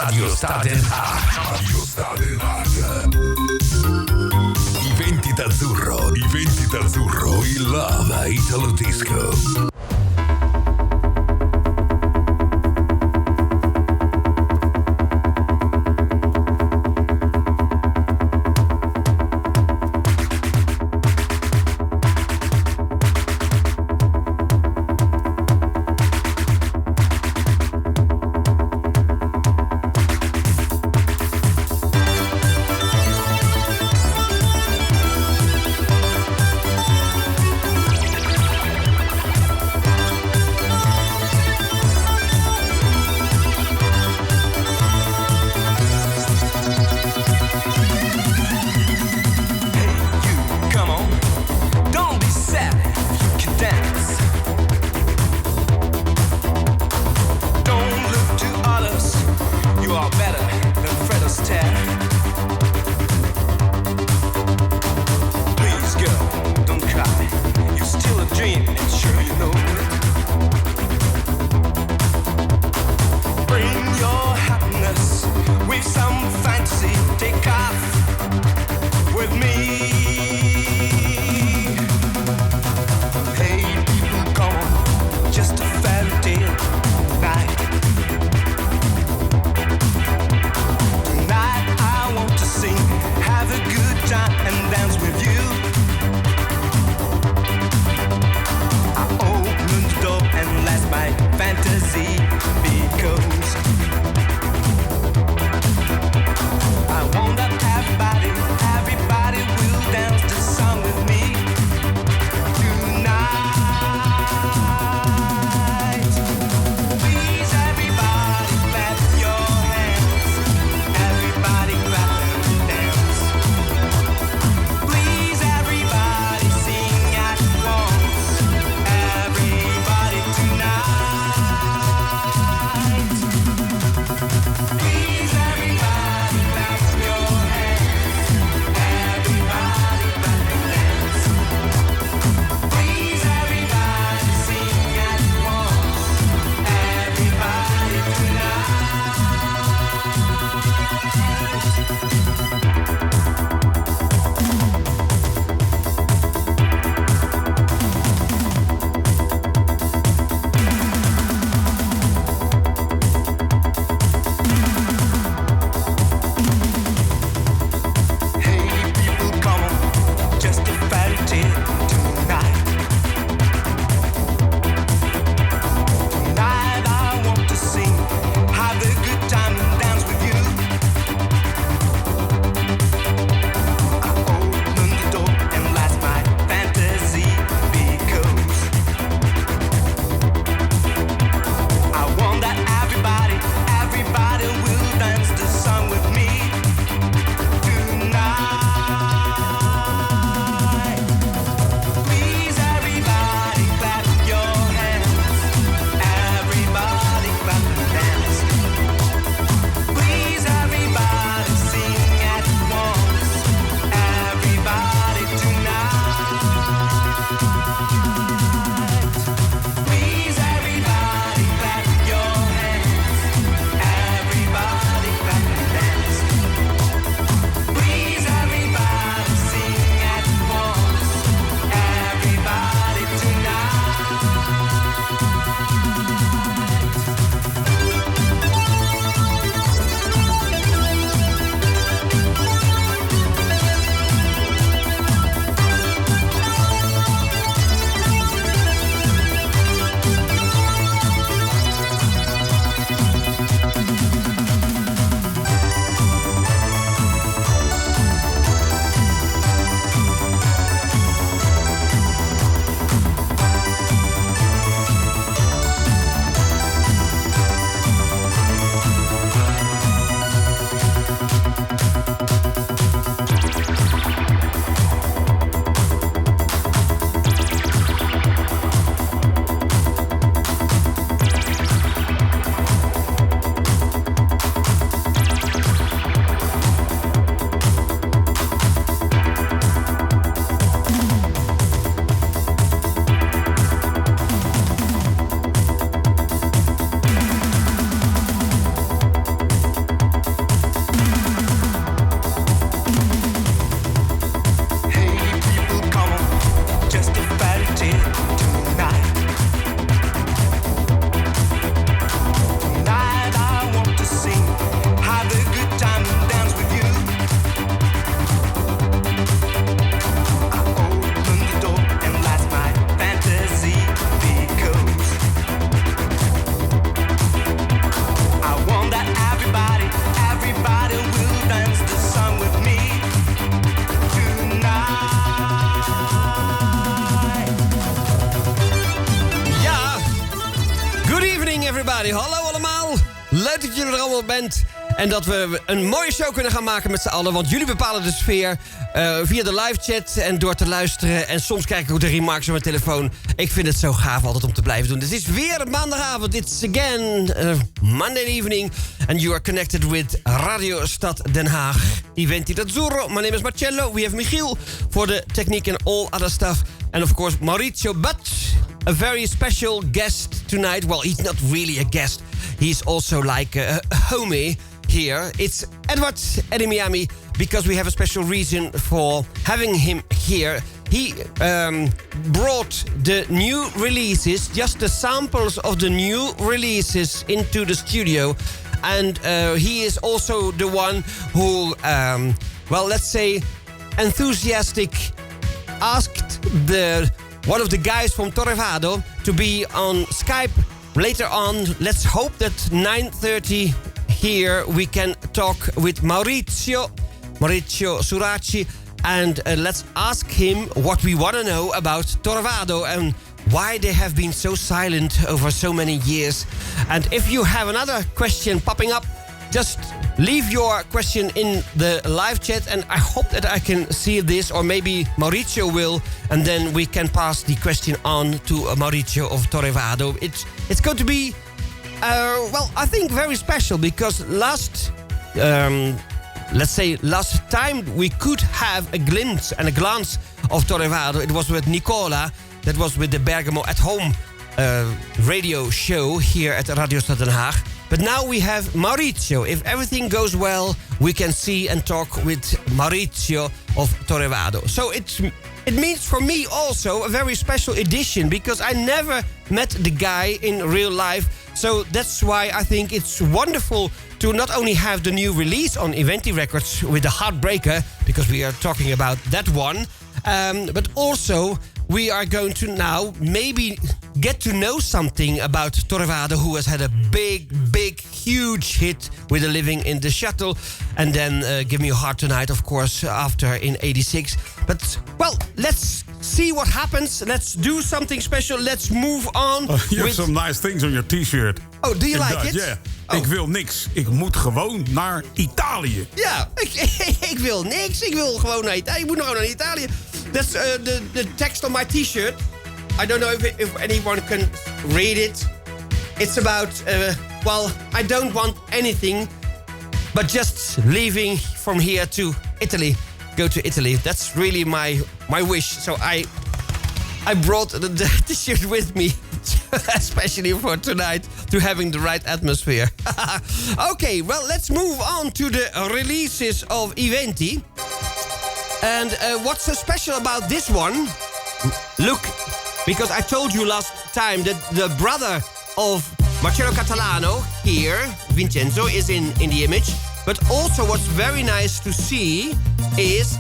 Radio Stad in Haag. Radio Stad in Haag. Iventi d'azzurro, il Love Italo Disco. I wanna have Leuk dat jullie er allemaal bent. En dat we een mooie show kunnen gaan maken met z'n allen. Want jullie bepalen de sfeer via de live chat en door te luisteren. En soms krijg ik ook de remarks op mijn telefoon. Ik vind het zo gaaf altijd om te blijven doen. Het is weer maandagavond. It's again Monday evening. And you are connected with Radio Stad Den Haag. Iventi d'Azzurro. My name is Marcello. We have Michiel for the technique and all other stuff. And of course Maurizio. But a very special guest tonight. Well, he's not really a guest. He's also like a homie here. It's Edward Eddie Miami, because we have a special reason for having him here. He brought the new releases, just the samples of the new releases into the studio. And he is also the one who, well, let's say, enthusiastic asked one of the guys from Torrevado to be on Skype later on. Let's hope that 9:30 here we can talk with Maurizio Suraci, and let's ask him what we want to know about Torrevado and why they have been so silent over so many years. And if you have another question popping up, just leave your question in the live chat, and I hope that I can see this, or maybe Maurizio will, and then we can pass the question on to Maurizio of Torrevado. It's going to be, well, I think very special, because last time we could have a glimpse and a glance of Torrevado, it was with Nicola, that was with the Bergamo at Home radio show here at Radio Stad Den Haag. But now we have Maurizio. If everything goes well, we can see and talk with Maurizio of Torrevado. So it means for me also a very special edition, because I never met the guy in real life. So that's why I think it's wonderful to not only have the new release on Iventi Records with the Heartbreaker, because we are talking about that one, but also we are going to now maybe get to know something about Torrevado, who has had a big, huge hit with the Living in the Shuttle, and then Give Me Your Heart Tonight, of course, after in 86. But, well, let's see what happens. Let's do something special. Let's move on. You have some nice things on your t-shirt. Oh, do you like it? Yeah. Oh. Ik wil niks. Ik moet gewoon naar Italië. Ja, ik wil niks. Ik wil gewoon naar Italië. Ik moet nog gewoon naar Italië. That's the text on my t-shirt. I don't know if anyone can read it. It's about, well, I don't want anything but just leaving from here to Italy. Go to Italy. That's really my wish. So I brought the t-shirt with me, especially for tonight, to having the right atmosphere. Okay, well, let's move on to the releases of Iventi. And what's so special about this one? Look, because I told you last time that the brother of Marcello Catalano here, Vincenzo, is in the image. But also what's very nice to see is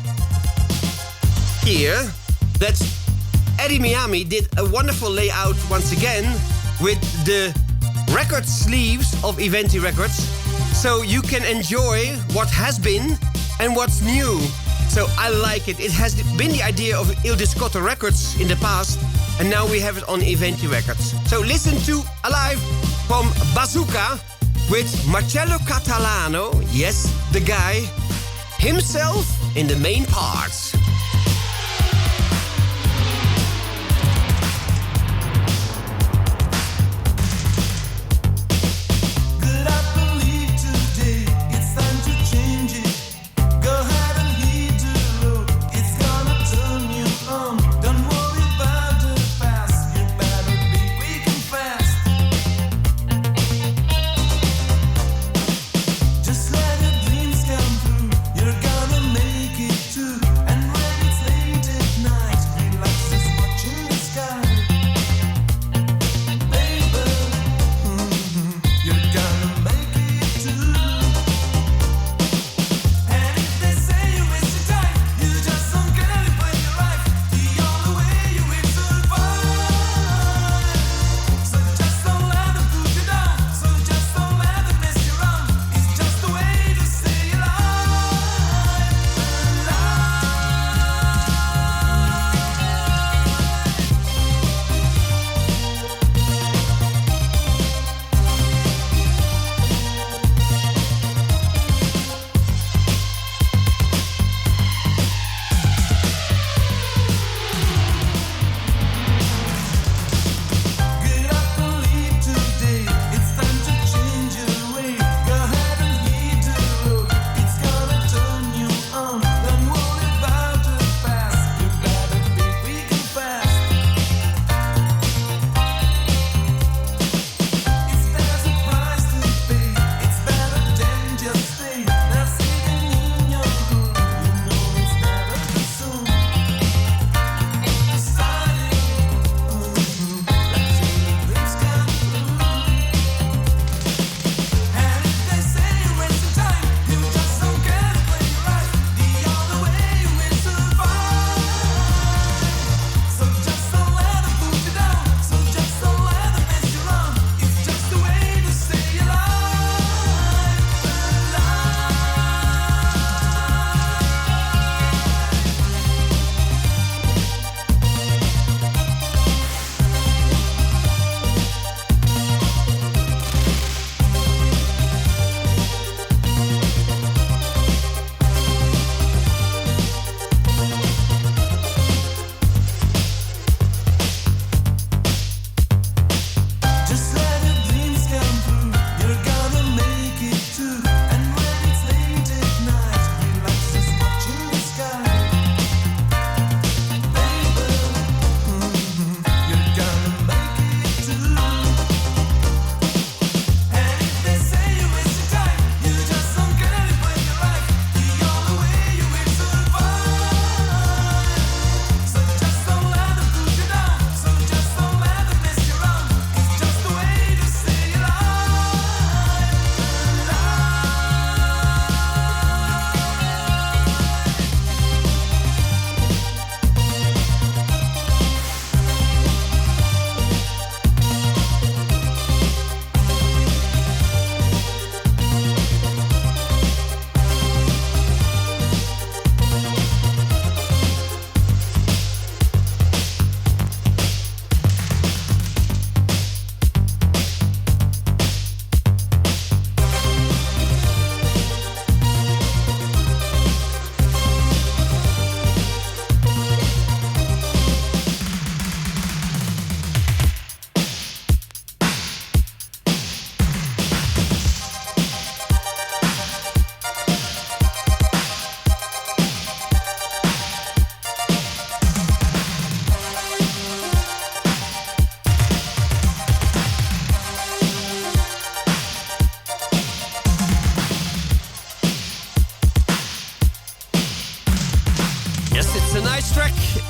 here that Eddie Miami did a wonderful layout once again with the record sleeves of Iventi Records. So you can enjoy what has been and what's new. So I like it. It has been the idea of Il Discotto Records in the past, and now we have it on Iventi Records. So listen to Alive from Bazooka with Marcello Catalano, yes, the guy himself in the main parts. Just let your dreams come true. You're gonna make it too. And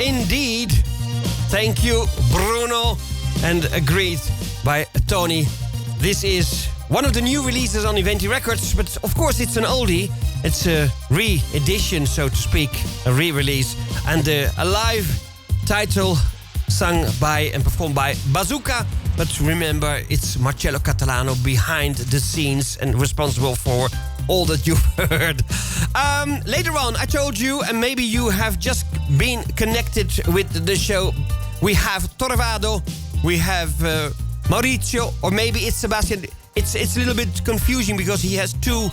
indeed. Thank you, Bruno. And agreed by Tony. This is one of the new releases on Iventi Records, but of course it's an oldie. It's a re-edition, so to speak, a re-release. And a live title sung by and performed by Bazooka. But remember, it's Marcello Catalano behind the scenes and responsible for all that you've heard. Later on, I told you, and maybe you have just been connected with the show, we have Torrevado, we have Maurizio, or maybe it's Sebastian. It's a little bit confusing because he has two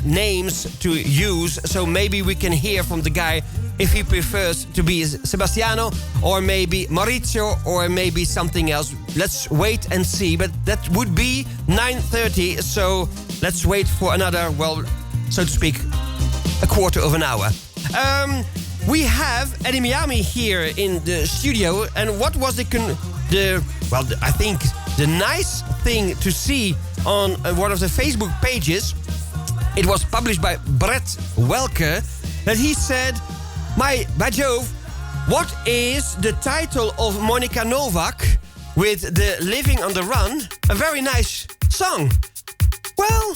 names to use. So maybe we can hear from the guy if he prefers to be Sebastiano or maybe Maurizio or maybe something else. Let's wait and see. But that would be 9:30. So let's wait for another, well, so to speak, a quarter of an hour. We have Eddie Miami here in the studio. And what was I think the nice thing to see on one of the Facebook pages, it was published by Brett Welke, that he said, by Jove, what is the title of Monica Novak with the Living on the Run? A very nice song. Well,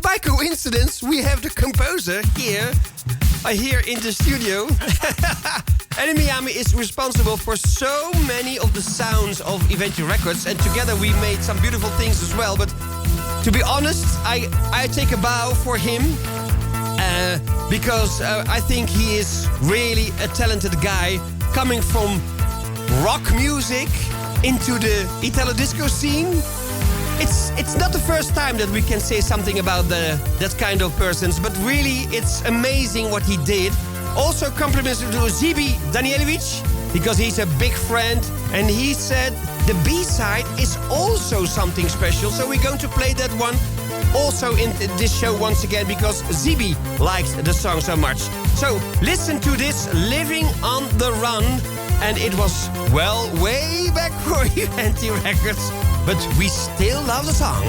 by coincidence, we have the composer here in the studio. Eddie Miami is responsible for so many of the sounds of Iventi Records, and together we made some beautiful things as well. But to be honest, I take a bow for him because I think he is really a talented guy coming from rock music into the Italo disco scene. It's not the first time that we can say something about that kind of persons, but really it's amazing what he did. Also compliments to Zibi Danielevich, because he's a big friend, and he said the B-side is also something special, so we're going to play that one also in this show once again, because Zibi likes the song so much. So listen to this, Living on the Run, and it was, well, way back for Iventi Records, but we still love the song.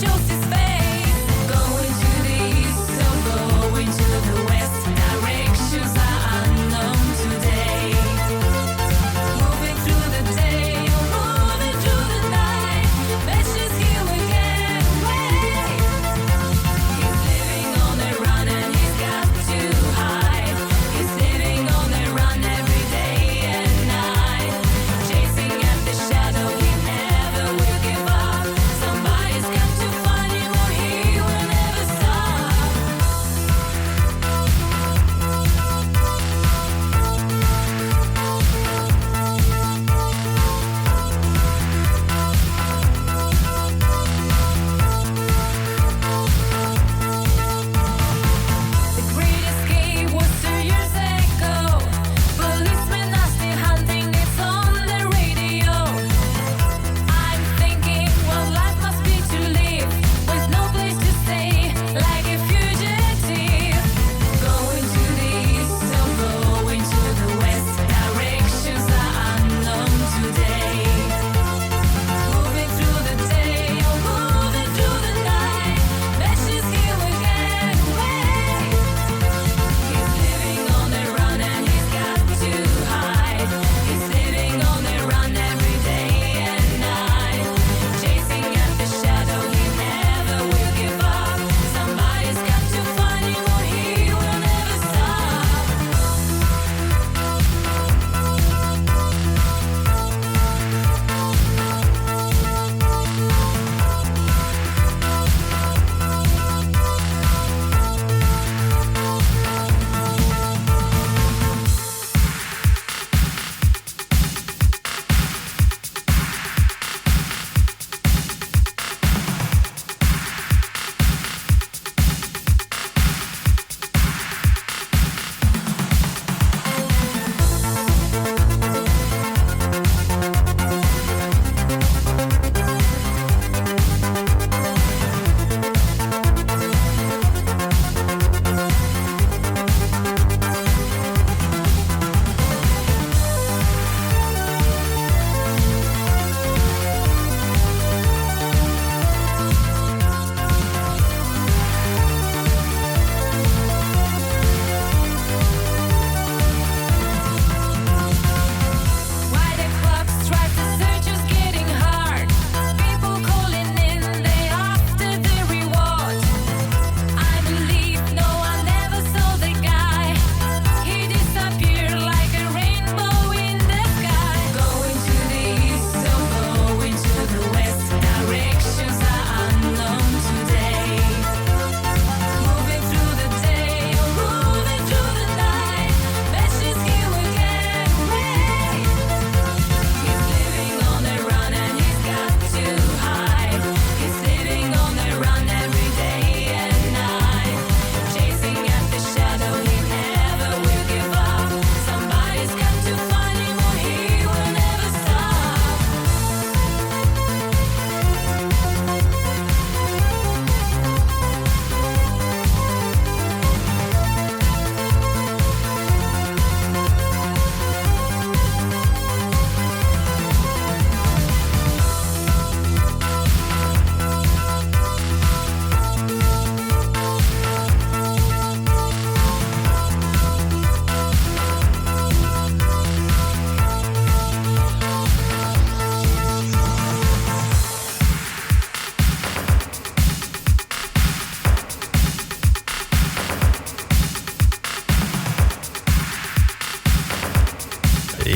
Shows his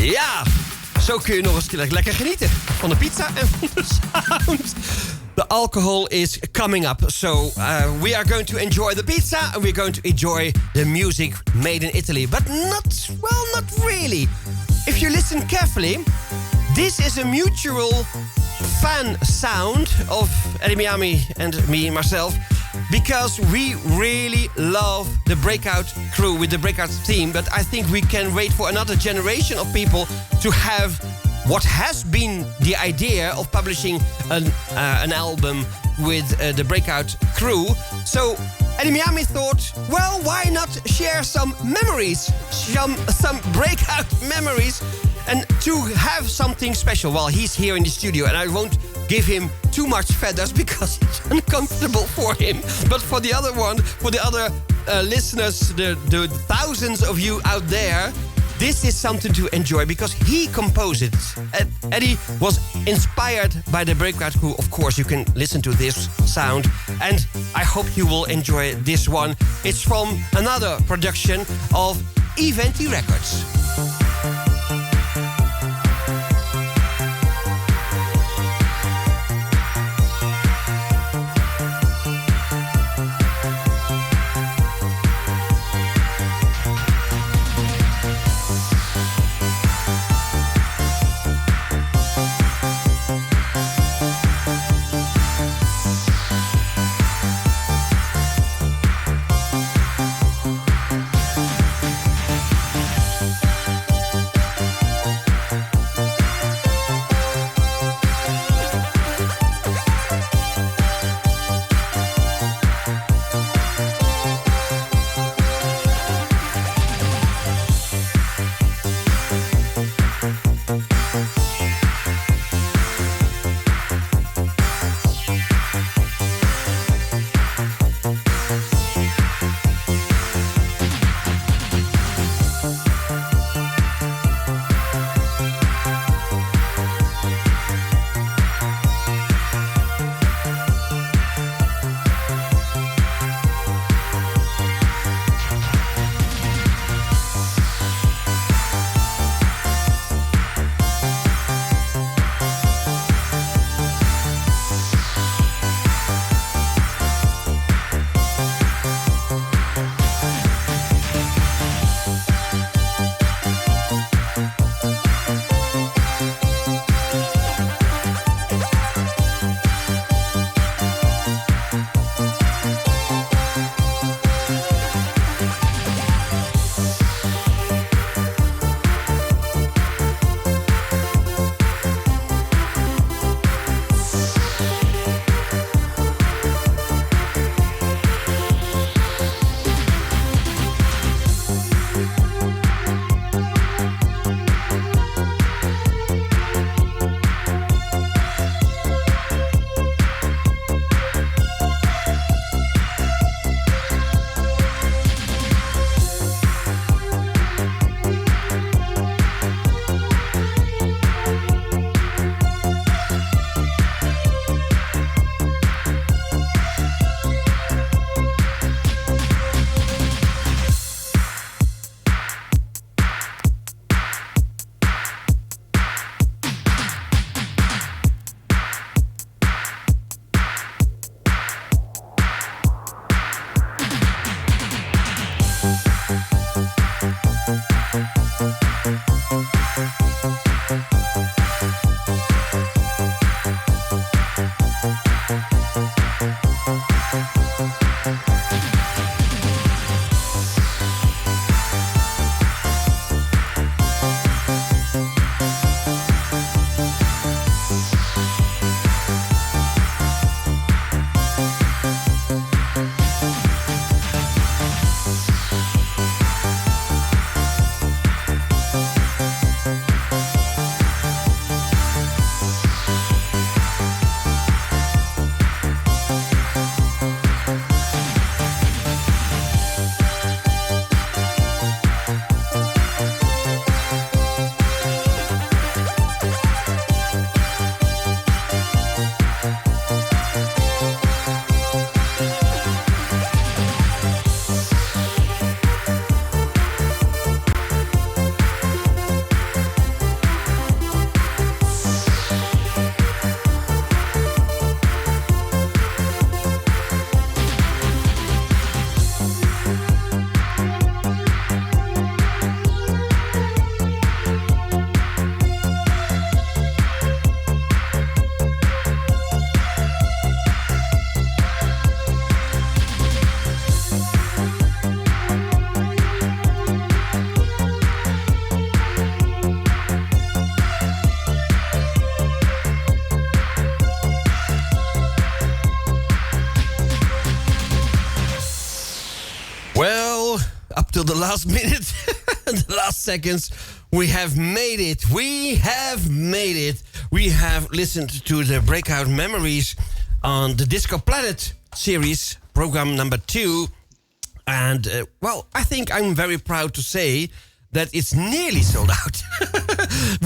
Ja, zo kun je nog eens lekker genieten van de pizza en van de sound. The alcohol is coming up, so we are going to enjoy the pizza and we're going to enjoy the music made in Italy. But not really. If you listen carefully, this is a mutual fan sound of Eddie Miami and me, myself, because we really love the Breakout crew with the Breakout theme. But I think we can wait for another generation of people to have what has been the idea of publishing an album with the Breakout crew. So Eddie Miami thought, well, why not share some memories, some Breakout memories, and to have something special. Well, he's here in the studio, and I won't give him too much feathers because it's uncomfortable for him. But for the other listeners, the thousands of you out there, this is something to enjoy because he composed it. Eddie was inspired by the Breakout crew. Of course, you can listen to this sound, and I hope you will enjoy this one. It's from another production of Iventi Records. up till the last minute, the last seconds. We have made it. We have made it. We have listened to the Breakout Memories on the Disco Planet series, program number 2. And, I think I'm very proud to say that it's nearly sold out.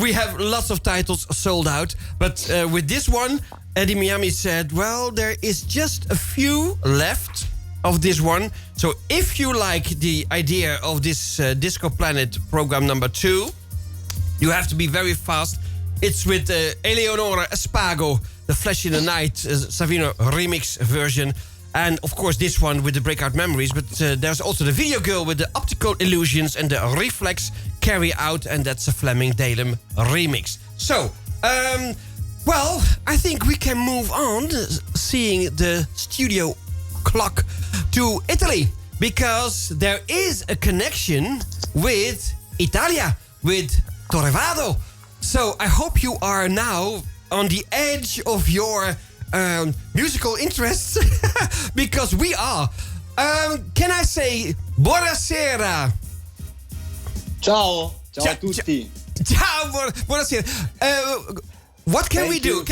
We have lots of titles sold out. But with this one, Eddie Miami said, well, there is just a few left of this one. So if you like the idea of this Disco Planet program number 2, you have to be very fast. It's with Eleonora Espago, the Flash in the Night Savino remix version. And of course this one with the Breakout Memories. But there's also the Video Girl with the Optical Illusions and the Reflex Carry Out. And that's a Fleming Dalem remix. So, I think we can move on, seeing the studio clock, to Italy. Because there is a connection with Italia, with Torrevado. So I hope you are now on the edge of your musical interests, because we are. Can I say buonasera? Ciao a tutti. Ciao, buonasera. What can we do?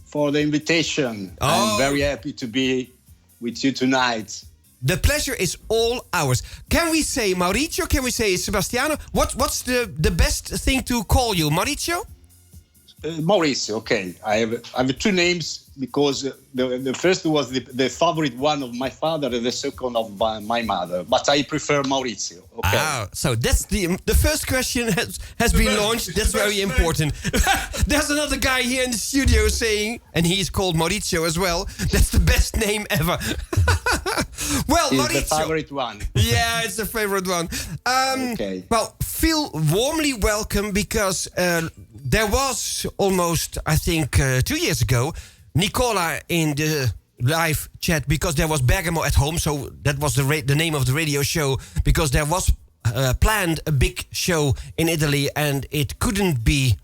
For the invitation. Oh. I'm very happy to be with you tonight. The pleasure is all ours. Can we say Maurizio? Can we say Sebastiano? What's the best thing to call you? Maurizio? Maurizio, okay. I have two names because the first was the favorite one of my father and the second of my mother. But I prefer Maurizio. Okay. Ah, so that's the first question has been launched. That's very important. There's another guy here in the studio saying, and he's called Maurizio as well, that's the best name ever. Well, it's Maurizio. the favorite one. Yeah, it's the favorite one. Okay. Well, feel warmly welcome, because there was almost, I think, 2 years ago, Nicola in the live chat, because there was Bergamo at Home, so that was the name of the radio show, because there was planned a big show in Italy and it couldn't be,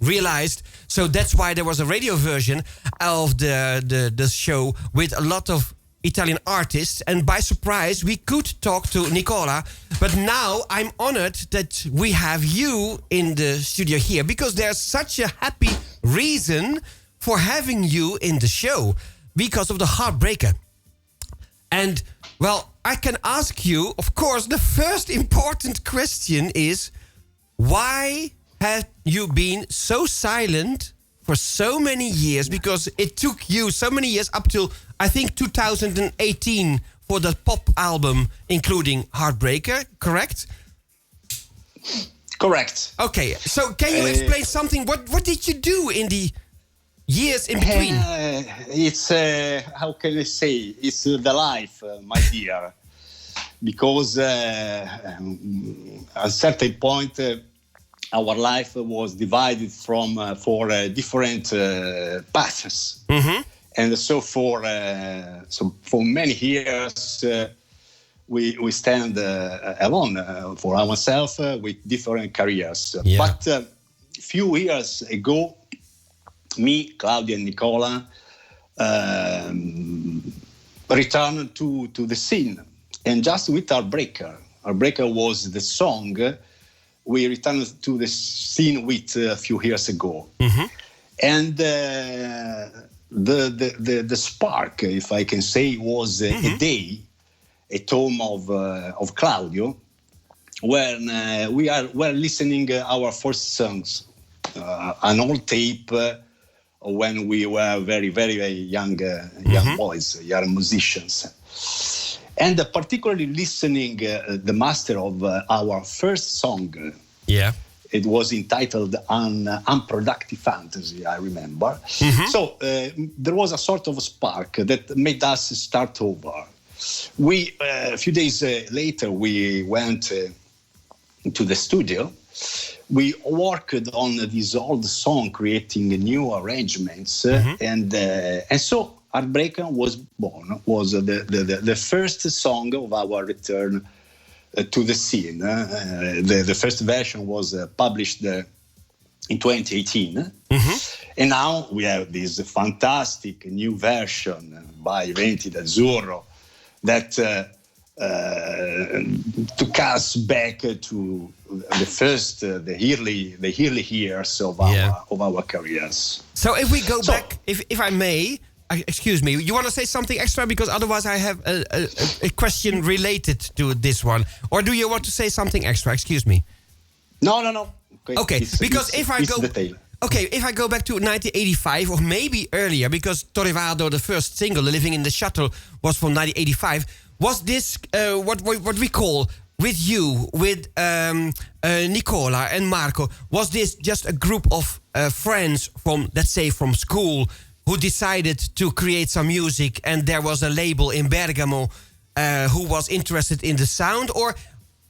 realized. So that's why there was a radio version of the show with a lot of Italian artists, and by surprise we could talk to Nicola. But now I'm honored that we have you in the studio here, because there's such a happy reason for having you in the show, because of the Heartbreaker. And I can ask you, of course, the first important question is, why have you been so silent for so many years? Because it took you so many years, up till I think 2018, for the pop album, including Heartbreaker, correct? Correct. Okay, so can you explain something? What did you do in the years in between? It's, how can I say, it's the life, my dear. Because at a certain point, our life was divided for different paths. Mm-hmm. And so for many years, we stand alone for ourselves with different careers. Yeah. But a few years ago, me, Claudia, and Nicola returned to the scene, and just with Heartbreaker. Heartbreaker was the song we returned to the scene with a few years ago. Mm-hmm. And the spark, if I can say, was a day at home of Claudio, when we were listening our first songs, an old tape when we were very, very, very young boys, young musicians. And particularly listening the master of our first song. Yeah. It was entitled Unproductive Fantasy, I remember. Mm-hmm. So there was a sort of spark that made us start over. We, a few days later, we went into the studio. We worked on this old song, creating new arrangements. And so Heartbreaker was born, was the first song of our return to the scene. The first version was published in 2018. Mm-hmm. And now we have this fantastic new version by Iventi d'Azzurro that took us back to the early years of our careers. So if we go back, if I may, excuse me, you want to say something extra, because otherwise I have a question related to this one, or do you want to say something extra? Excuse me. No. Okay, because if I go. Detail. Okay, if I go back to 1985 or maybe earlier, because Torrevado, the first single, Living in the Shuttle, was from 1985. Was this what we call with you, with Nicola and Marco? Was this just a group of friends from, let's say, from school who decided to create some music, and there was a label in Bergamo who was interested in the sound? Or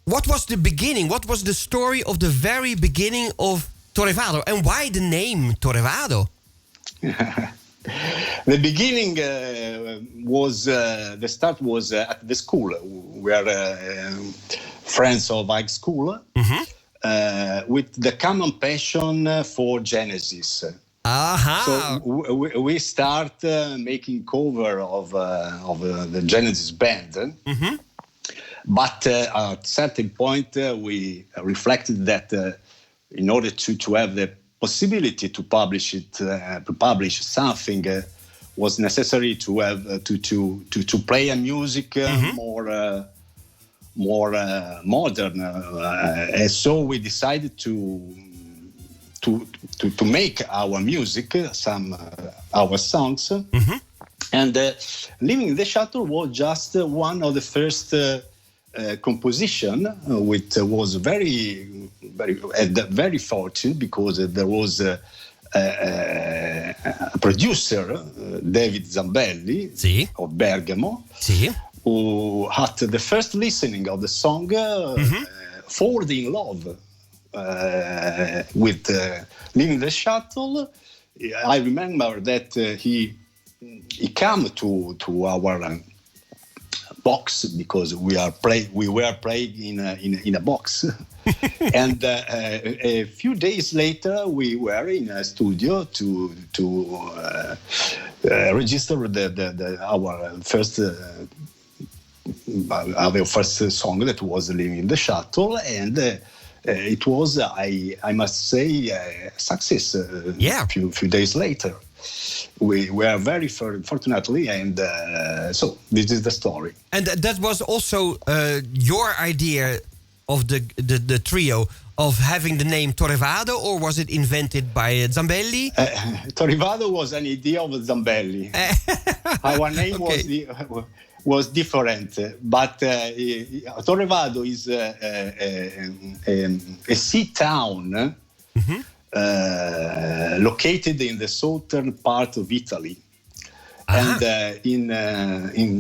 what was the beginning? What was the story of the very beginning of Torrevado, and why the name Torrevado? The beginning the start was at the school. We are friends of high school, with the common passion for Genesis. So we start making cover of the Genesis band. But at a certain point, we reflected that in order to have the possibility to publish something, was necessary to have to play a music more modern, and so we decided to make our music, our songs, and Living in the Shuttle was just one of the first composition, which was very fortunate, because there was a producer, David Zambelli, of Bergamo, who at the first listening of the song fallen in love with Living the Shuttle. I remember that he came to our box, because we were playing in a box, and a few days later we were in a studio to register our first song, that was Living in the Shuttle, and it was, I must say, a success. A few days later. We were very fortunately, and so this is the story. And that was also your idea of the trio, of having the name Torrevado, or was it invented by Zambelli? Torrevado was an idea of Zambelli. Our name was different, but Torrevado is a sea town. Located in the southern part of Italy, and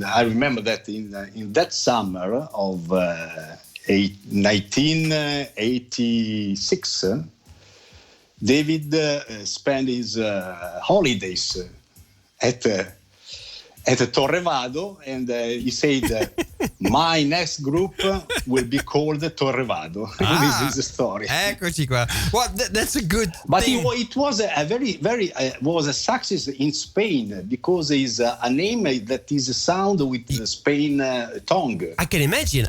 I remember that in that summer of 1986, David spent his holidays at Torrevado, and he said, my next group will be called Torrevado. This is the story. Eccoci qua. Well, that's a good But thing. it was a very was a success in Spain, because it's a name that is a sound with the Spain tongue. I can imagine,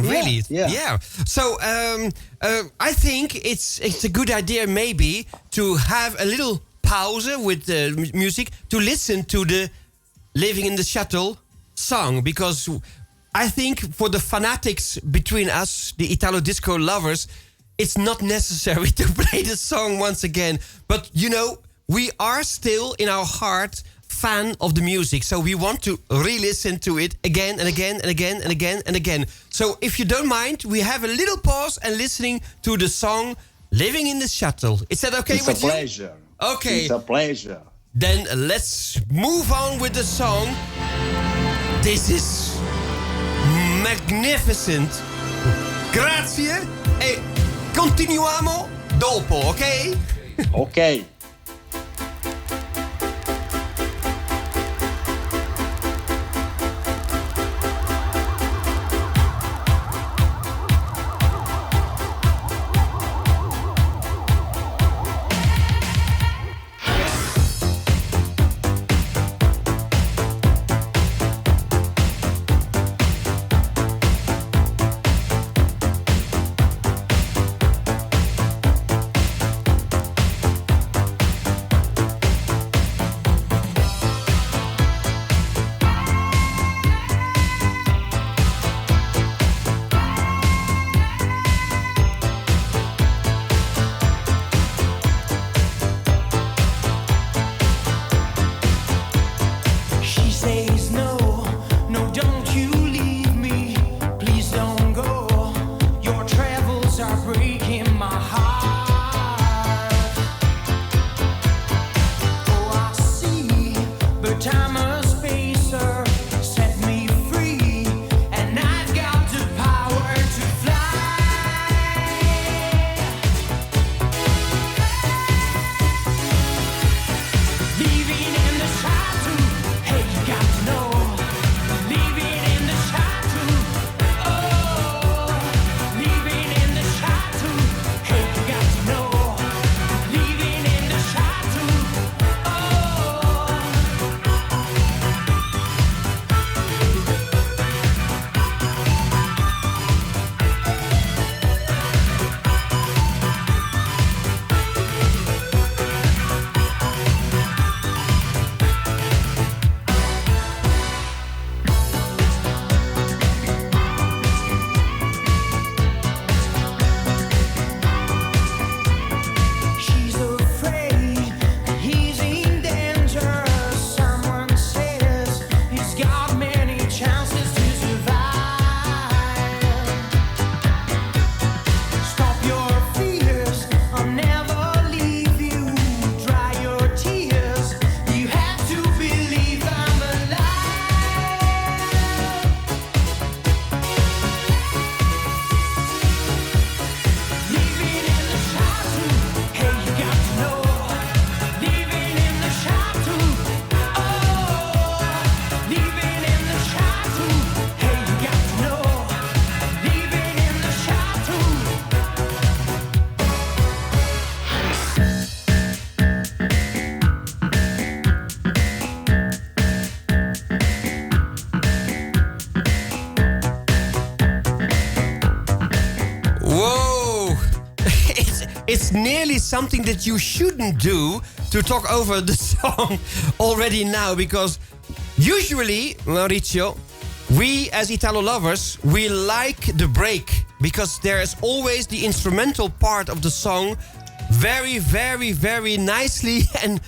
really. Yeah. So I think it's a good idea maybe to have a little pause with the music to listen to the Living in the Shuttle song, because I think for the fanatics between us, the Italo disco lovers, it's not necessary to play the song once again. But we are still in our heart fan of the music, so we want to re-listen to it again and again and again and again and again. So if you don't mind, we have a little pause and listening to the song Living in the Shuttle. Is that okay with you? It's a pleasure. Okay. It's a pleasure. Then let's move on with the song. This is magnificent. Grazie. E continuiamo dopo, ok? Ok. it's nearly something that you shouldn't do to talk over the song already now, because usually, Maurizio, we as Italo lovers, we like the break, because there is always the instrumental part of the song very, very, very nicely and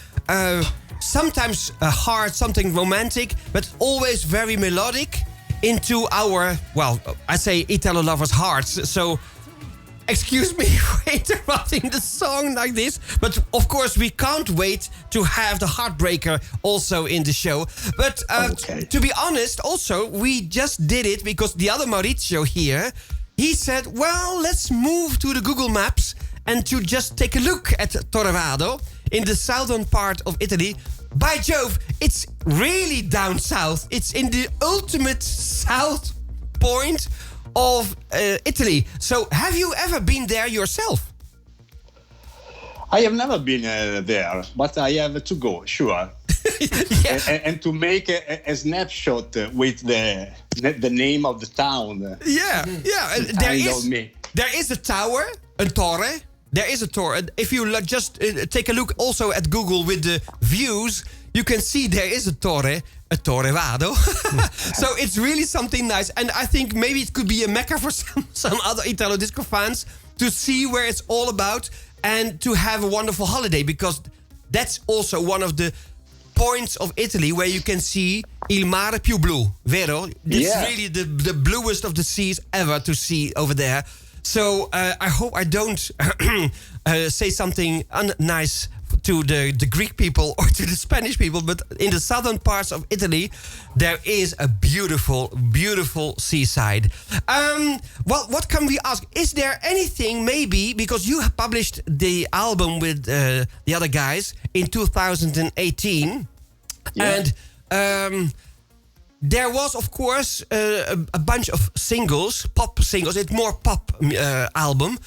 sometimes hard, something romantic, but always very melodic into our, well, I say Italo lovers' hearts. So excuse me for interrupting the song like this, but of course we can't wait to have the Heartbreaker also in the show. But to be honest, also, we just did it because the other Maurizio here, he said, well, let's move to the Google Maps and to just take a look at Torrevado in the southern part of Italy. By Jove, it's really down south. It's in the ultimate south point of Italy. So have you ever been there yourself? I have never been there, but I have to go, sure. and to make a snapshot with the name of the town. Yeah. There is a tower, a torre. There is a torre. If you just take a look also at Google with the views, you can see there is a torre, a Torrevado. So it's really something nice. And I think maybe it could be a mecca for some other Italo Disco fans to see where it's all about and to have a wonderful holiday, because that's also one of the points of Italy where you can see il mare più blu, vero? It's really the bluest of the seas ever to see over there. So I hope I don't say something unnice to the Greek people or to the Spanish people, but in the southern parts of Italy, there is a beautiful, beautiful seaside. Well, what can we ask? Is there anything maybe, because you have published the album with the other guys in 2018, and there was, of course, a bunch of singles, pop singles. It's more pop album.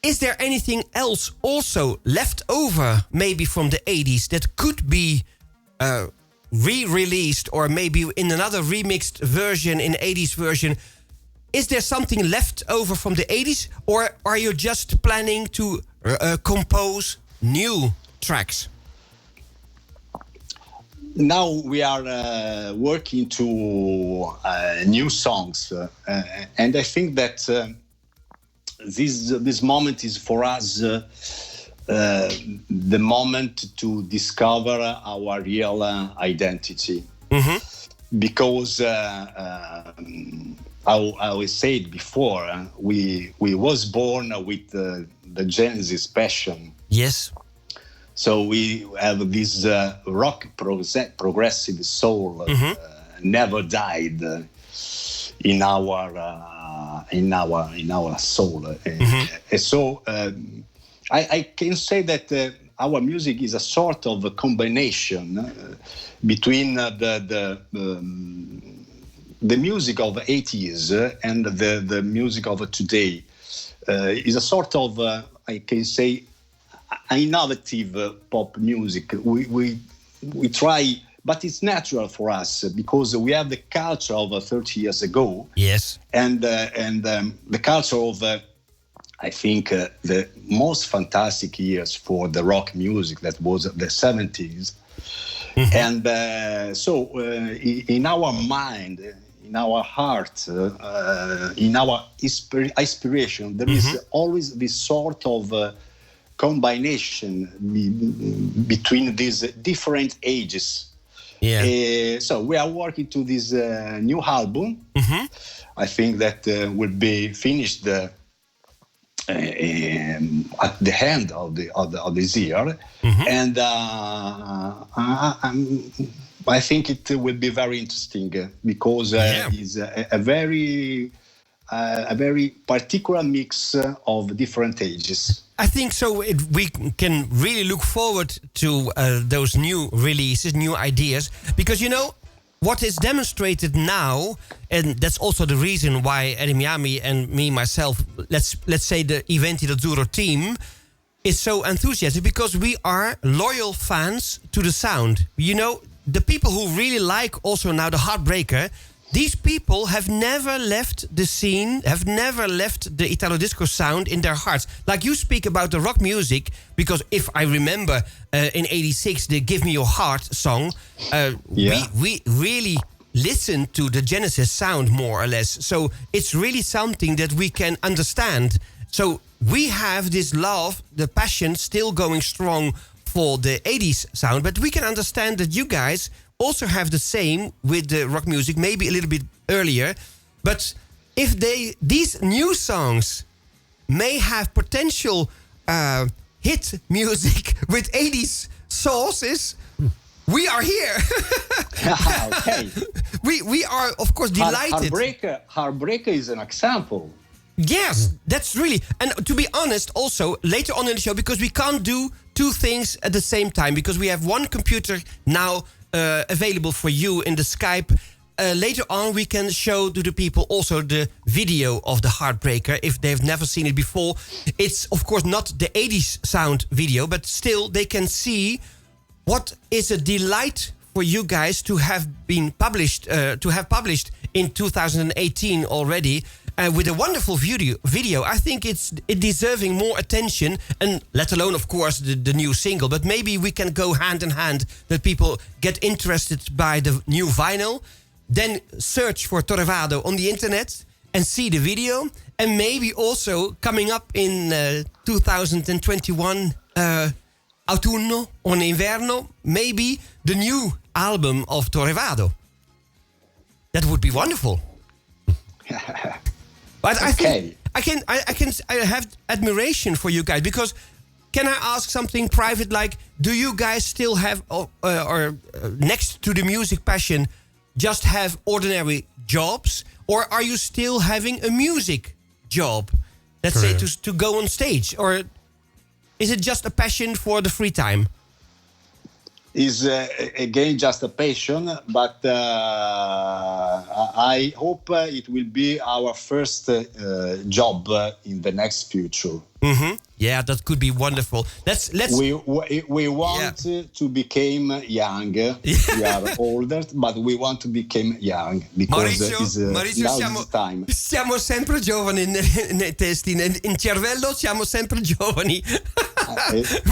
Is there anything else also left over, maybe from the 80s, that could be re-released, or maybe in another remixed version, in 80s version? Is there something left over from the 80s, or are you just planning to compose new tracks? Now we are working to new songs, and I think that this moment is for us the moment to discover our real identity. Because I said before, we was born with the Genesis passion. Yes. So we have this rock progressive soul never died in our soul. And so I can say that our music is a sort of a combination between the music of the 80s and the music of today. Is a sort of I can say innovative pop music. We try, but it's natural for us because we have the culture of 30 years ago. Yes. And the culture of I think the most fantastic years for the rock music, that was the 70s. And so in our mind, in our heart, in our inspiration, there is always this sort of combination between these different ages. So we are working to this new album. I think that will be finished at the end of this year, and I think it will be very interesting because it's a very particular mix of different ages. I think so. We can really look forward to those new releases, new ideas, because you know what is demonstrated now, and that's also the reason why Eddie Miami and me myself, let's say the Iventi Azzurro team, is so enthusiastic, because we are loyal fans to the sound. You know, the people who really like also now the Heartbreaker, these people have never left the scene, have never left the Italo disco sound in their hearts. Like you speak about the rock music, because if I remember in '86 the "Give Me Your Heart" song, we really listened to the Genesis sound more or less. So it's really something that we can understand. So we have this love, the passion still going strong for the 80s sound, but we can understand that you guys also have the same with the rock music, maybe a little bit earlier. But if these new songs may have potential hit music with 80s sauces, we are here. Okay. We are, of course, delighted. Heartbreaker is an example. Yes, that's really... And to be honest, also, later on in the show, because we can't do two things at the same time, because we have one computer now available for you in the Skype. Later on, we can show to the people also the video of the Heartbreaker, if they've never seen it before. It's, of course, not the 80s sound video, but still, they can see what is a delight for you guys to have been published, published in 2018 already, with a wonderful video. I think it's deserving more attention, and let alone, of course, the new single. But maybe we can go hand in hand, that people get interested by the new vinyl, then search for Torrevado on the internet and see the video, and maybe also coming up in 2021, autunno or inverno, maybe the new album of Torrevado. That would be wonderful. But I think I have admiration for you guys, because can I ask something private? Like, do you guys still have, or next to the music passion, just have ordinary jobs, or are you still having a music job? Let's say to go on stage, or is it just a passion for the free time? Is again just a passion, but I hope it will be our first job in the next future. Mm-hmm. Yeah, that could be wonderful. Let's. We want to become young. We are older, but we want to become young, because Maurizio, now is time. Siamo sempre giovani nei testi, in cervello siamo sempre giovani.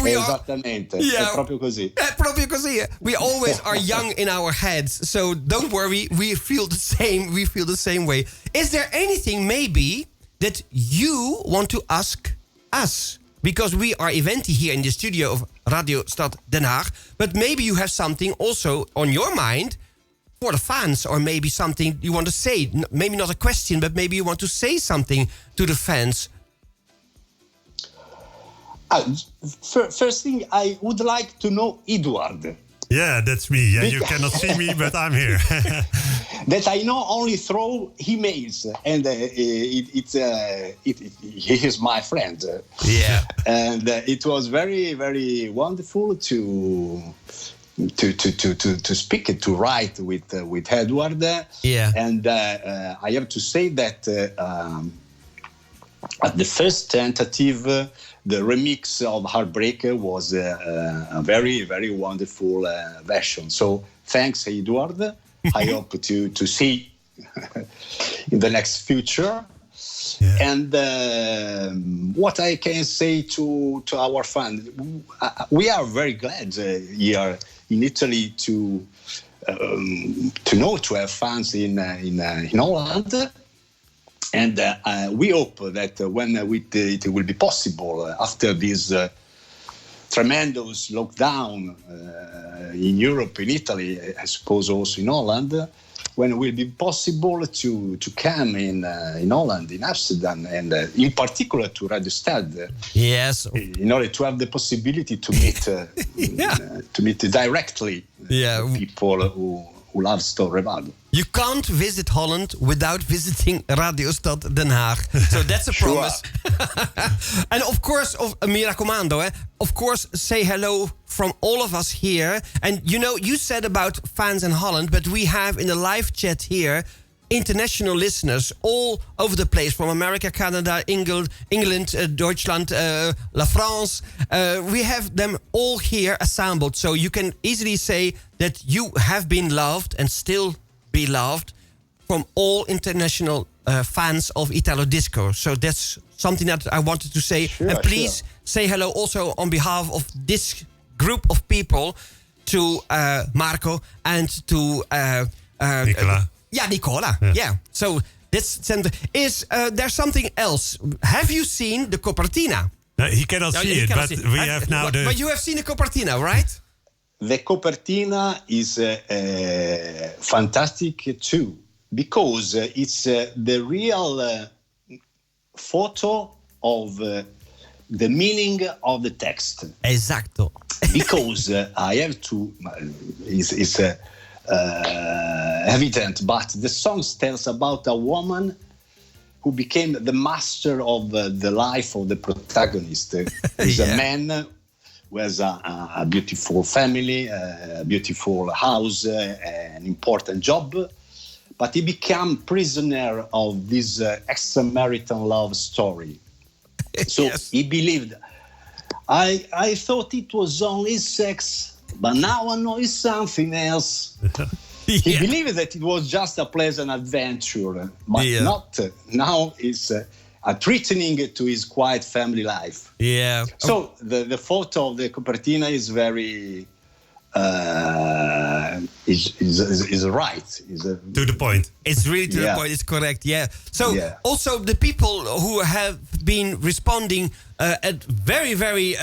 Esattamente, è proprio così. È proprio così. We always are young in our heads, so don't worry. We feel the same. We feel the same way. Is there anything maybe that you want to ask us? Because we are Iventi here in the studio of Radio Stad Den Haag, but maybe you have something also on your mind for the fans, or maybe something you want to say. Maybe not a question, but maybe you want to say something to the fans. First thing, I would like to know Edward. Yeah, that's me. Yeah, you cannot see me, but I'm here. That I know only through emails, and he is my friend. Yeah, and it was very, very wonderful to speak, to write with Edward. Yeah, and I have to say that at the first tentative, the remix of Heartbreaker was a very, very wonderful version. So thanks, Edward. I hope to see in the next future. Yeah. And what I can say to our fans, we are very glad here in Italy to have fans in Holland. And we hope that when it will be possible after this tremendous lockdown in Europe, in Italy, I suppose also in Holland, when it will be possible to come in Holland, in Amsterdam, and in particular to Radio Stad. Yes. In order to have the possibility to meet directly people who loves Torrevado. You can't visit Holland without visiting Radio Stad Den Haag. So that's a promise. And of course, mi raccomando, of course, say hello from all of us here. And you said about fans in Holland, but we have in the live chat here international listeners all over the place, from America, Canada, England, Deutschland, La France. We have them all here assembled, so you can easily say that you have been loved and still be loved from all international fans of Italo Disco. So that's something that I wanted to say. Sure, and please say hello also on behalf of this group of people to Marco and to Nicola. Nicola. Yeah. Yeah. So this is there something else? Have you seen the copertina? No, he cannot see it, but we have now the... But you have seen the copertina, right? The copertina is fantastic too, because it's the real photo of the meaning of the text. Exacto. Because I have to, it's evident, but the song tells about a woman who became the master of the life of the protagonist. He's a man who has a beautiful family, a beautiful house, an important job, but he became prisoner of this extramarital love story. So he believed, I thought it was only sex, but now I know it's something else. He believed that it was just a pleasant adventure, but not. Now it's threatening to his quiet family life. Yeah. So the photo of the copertina is very is right. To the point. It's really to the point. It's correct. Yeah. So also the people who have been responding at very, very,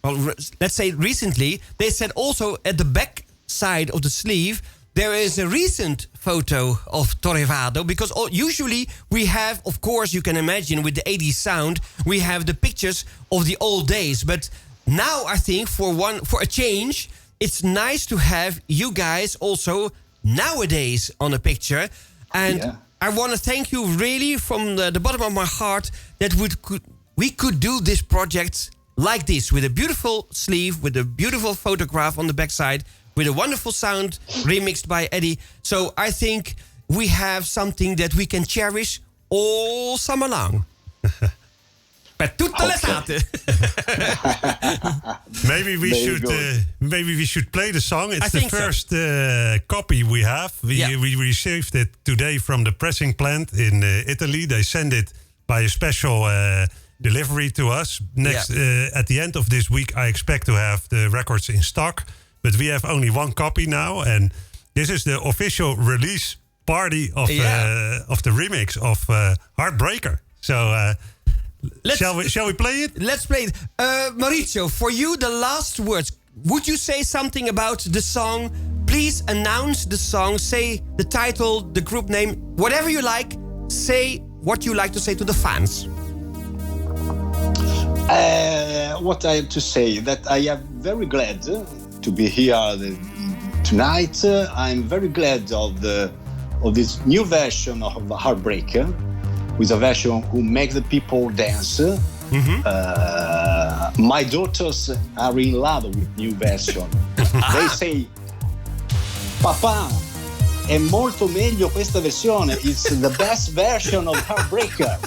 well, let's say recently, they said also at the back side of the sleeve, there is a recent photo of Torrevado, because usually we have, of course, you can imagine with the 80s sound, we have the pictures of the old days. But now I think for a change, it's nice to have you guys also nowadays on a picture. And I want to thank you really from the bottom of my heart that we could do this project like this, with a beautiful sleeve, with a beautiful photograph on the backside, with a wonderful sound remixed by Eddie. So I think we have something that we can cherish all summer long. Per tutte l'estate. Maybe we should play the song. It's the first copy we have. We received it today from the pressing plant in Italy. They send it by a special delivery to us. At the end of this week, I expect to have the records in stock. But we have only one copy now, and this is the official release party of the remix of Heartbreaker. So shall we play it? Let's play it. Maurizio, for you, the last words. Would you say something about the song? Please announce the song. Say the title, the group name, whatever you like. Say what you like to say to the fans. What I have to say, that I am very glad to be here tonight. I'm very glad of this new version of Heartbreaker, with a version who makes the people dance. My daughters are in love with new version. They say, "Papà, è molto meglio questa versione. It's the best version of Heartbreaker."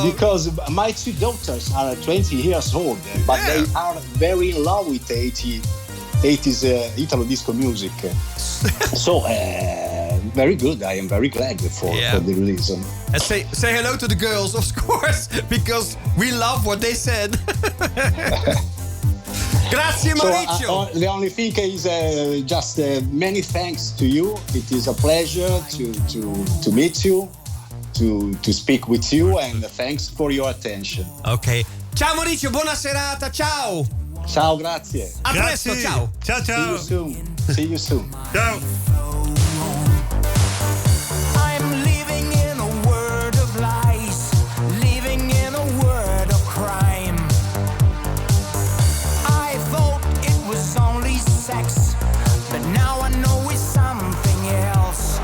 Because my two daughters are 20 years old, but they are very in love with 80s Italo disco music. So very good. I am very glad for the release. And say hello to the girls, of course, because we love what they said. Grazie, Maurizio. So, the only thing is just many thanks to you. It is a pleasure to meet you. To speak with you, and thanks for your attention. Ok. Ciao Maurizio, buona serata, ciao. Ciao, grazie. A presto, ciao. Ciao, ciao. See you soon. Ciao. I'm living in a world of lies, living in a world of crime. I thought it was only sex, but now I know it's something else.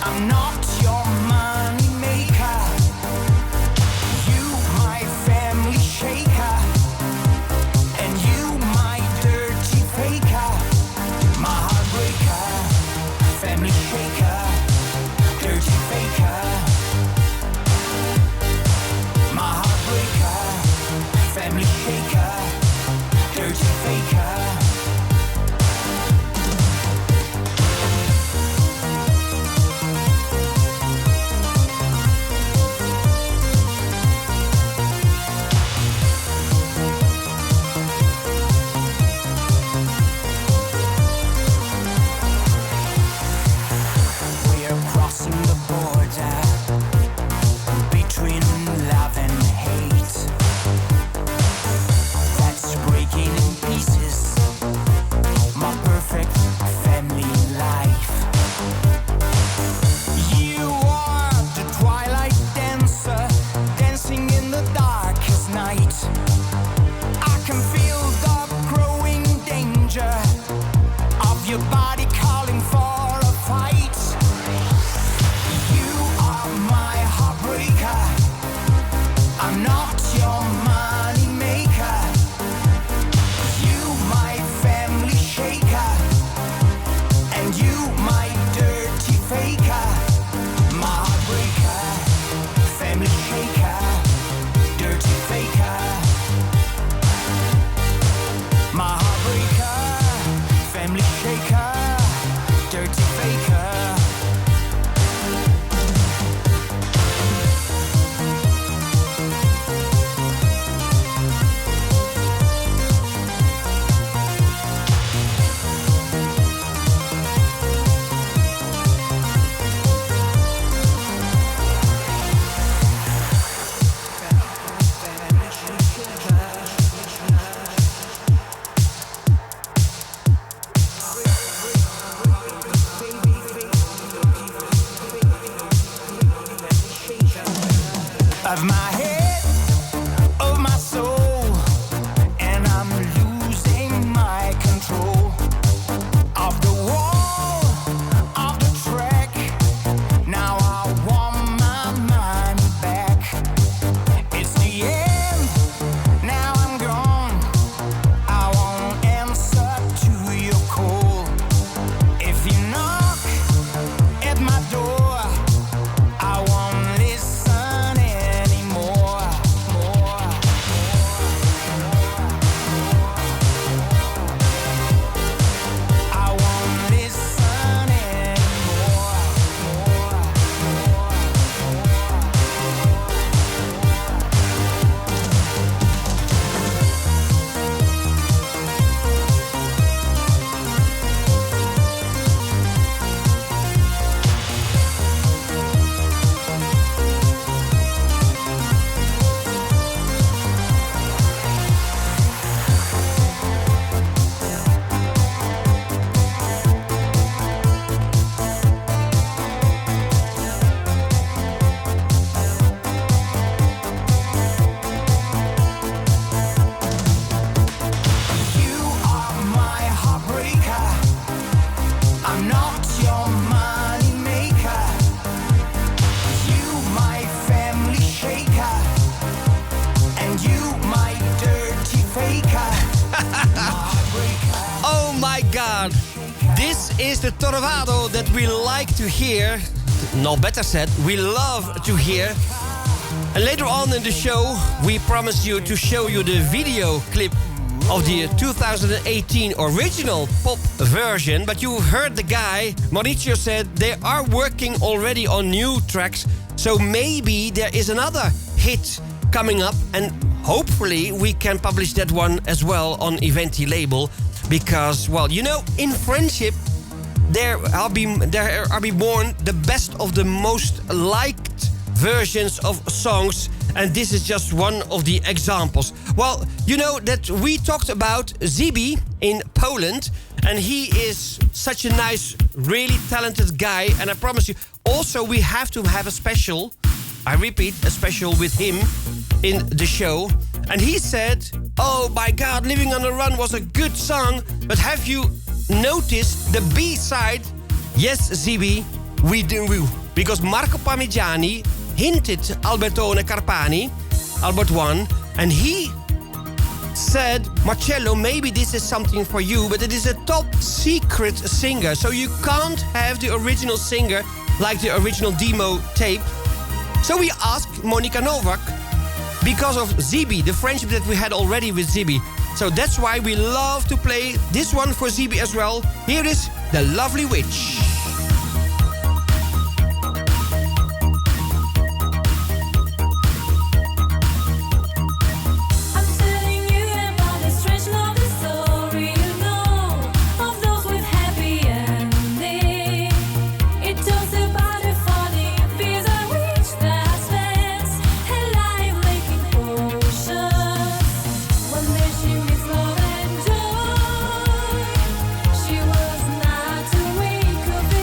I'm not your money maker. You my family shaker, and you your body calling for a fight. You are my heartbreaker. I'm not your money maker. You my family shaker. And you my dirty faker. My heartbreaker, family shaker, dirty faker. My heartbreaker, family shaker, dirty faker. Of my head, of my soul, and I'm losing my control. Of the wall, of the track, now I want my money back. It's the end, now I'm gone. I won't answer to your call. If you knock at my door, I won't listen anymore. I won't listen anymore. You are my heartbreaker. I'm not your money maker. You my family shaker. And you my dirty faker. Oh my god. This is the Torrevado that we like to hear. No, better said, we love to hear. And later on in the show, we promise you to show you the video clip of the 2018 original pop version. But you heard the guy, Maurizio, said they are working already on new tracks. So maybe there is another hit coming up. And hopefully we can publish that one as well on Iventi label. Because, well, you know, in friendship, there are be born the best of the most liked versions of songs, and this is just one of the examples. Well, you know that we talked about Zibi in Poland, and he is such a nice, really talented guy, and I promise you, also we have to have a special, I repeat, a special with him in the show. And he said, oh my god, Living on the Run was a good song, but have you noticed the B-side? Yes, Zibi, we do. Because Marco Parmigiani hinted Albertone Carpani, Albert One, and he said, Marcello, maybe this is something for you, but it is a top secret singer, so you can't have the original singer like the original demo tape. So we asked Monica Novak, because of Zibi, the friendship that we had already with Zibi. So that's why we love to play this one for Zibi as well. Here is The Lovely Witch. She was not awake of it.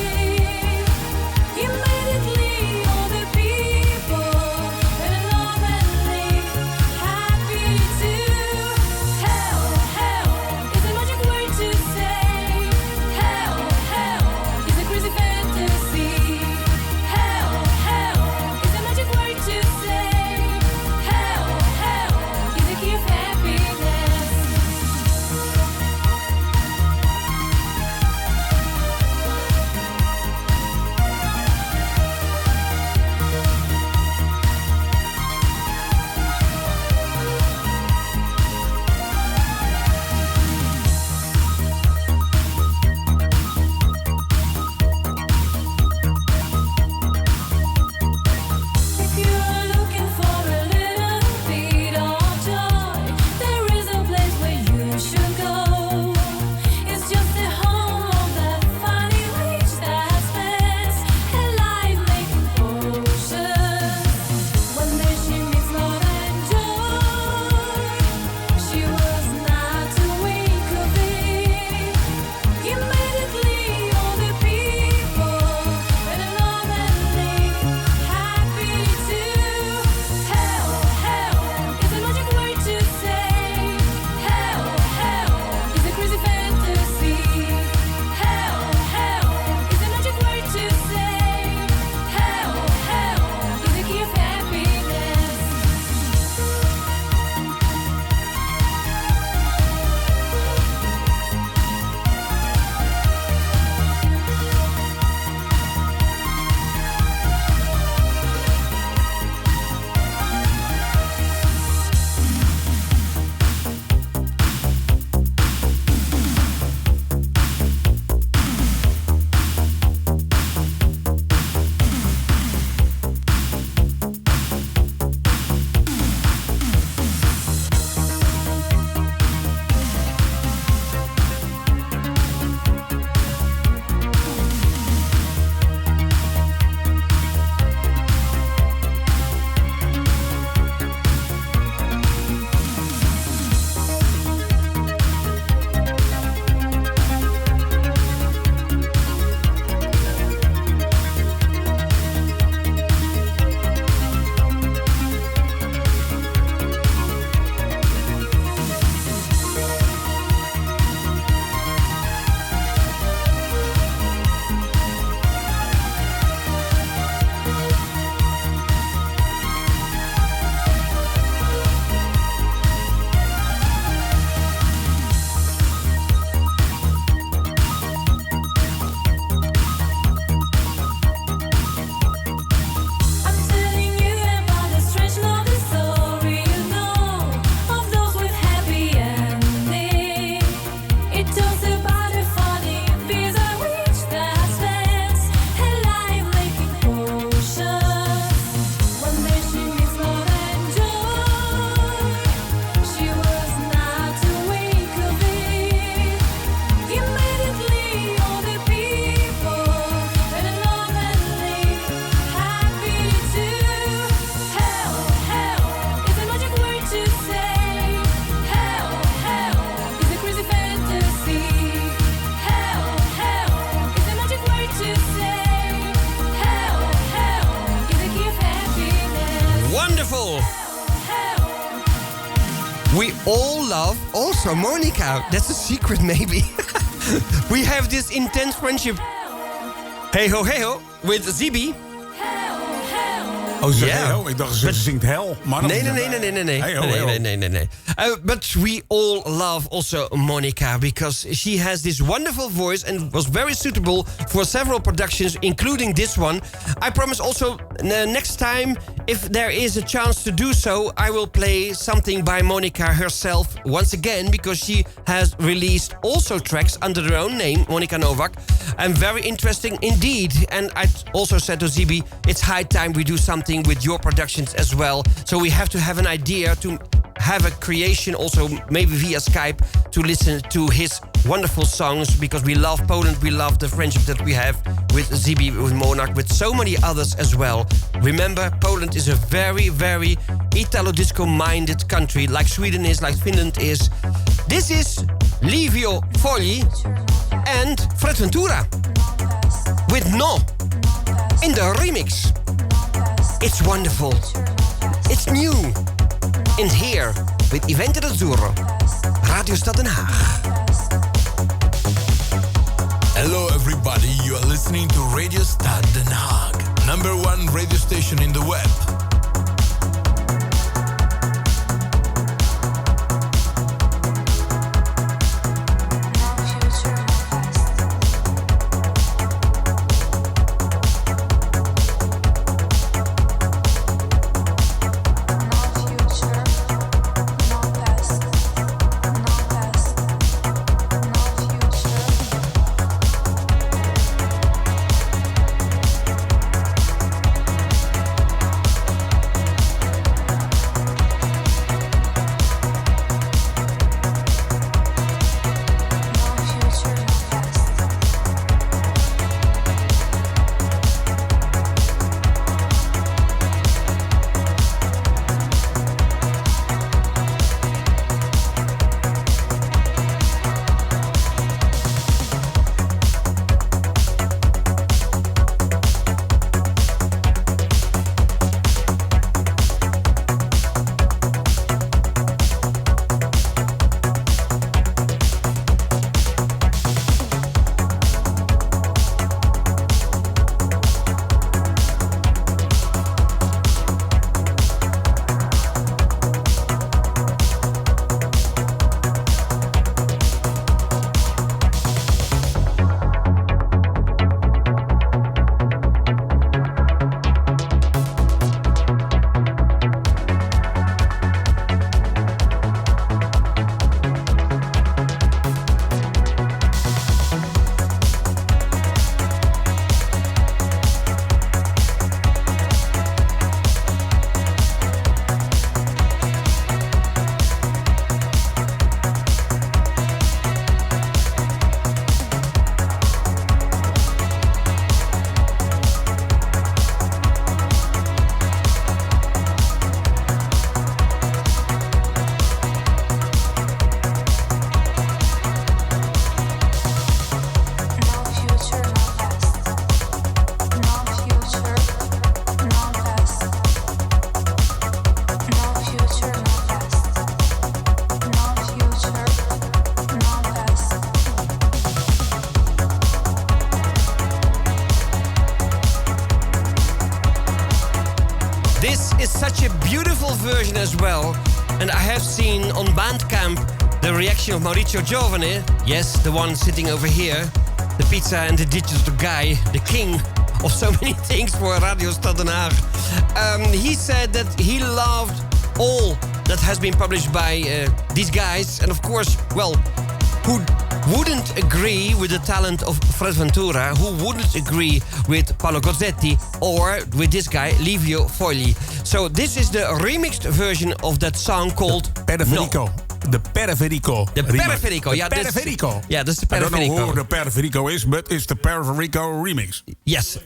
all love also Monica. That's a secret maybe. We have this intense friendship. Hey ho, with Zibi. Oh, ze hel? Ik dacht ze zingt hel. Maar nee. But we all love also Monica because she has this wonderful voice and was very suitable for several productions, including this one. I promise also next time, if there is a chance to do so, I will play something by Monica herself once again because she has released also tracks under her own name, Monica Novak, and very interesting indeed. And I also said to Zibi, it's high time we do something with your productions as well. So we have to have an idea to have a creation also maybe via Skype to listen to his wonderful songs because we love Poland, we love the friendship that we have with Zibi, with Monarch, with so many others as well. Remember, Poland is a very, very Italo-disco-minded country like Sweden is, like Finland is. This is Livio Fogli and Fred Ventura with No in the remix. It's wonderful. It's new. And here with Iventi Azzurro, Radio Stad Den Haag. Hello everybody, you are listening to Radio Stad Den Haag, #1 radio station in the web. Version as well, and I have seen on Bandcamp the reaction of Maurizio Giovane, yes, the one sitting over here, the pizza and the digital guy, the king of so many things for Radio Stad Den Haag. He said that he loved all that has been published by these guys, and of course, well, who wouldn't agree with the talent of Fred Ventura, who wouldn't agree with Paolo Gozzetti or with this guy, Livio Fogli. So this is the remixed version of that song called Periferico. No. De Periferico. De Periferico, ja. Periferico. Ja, dat is de Periferico. I don't know who de Periferico is, but it's the Periferico remix. Yes,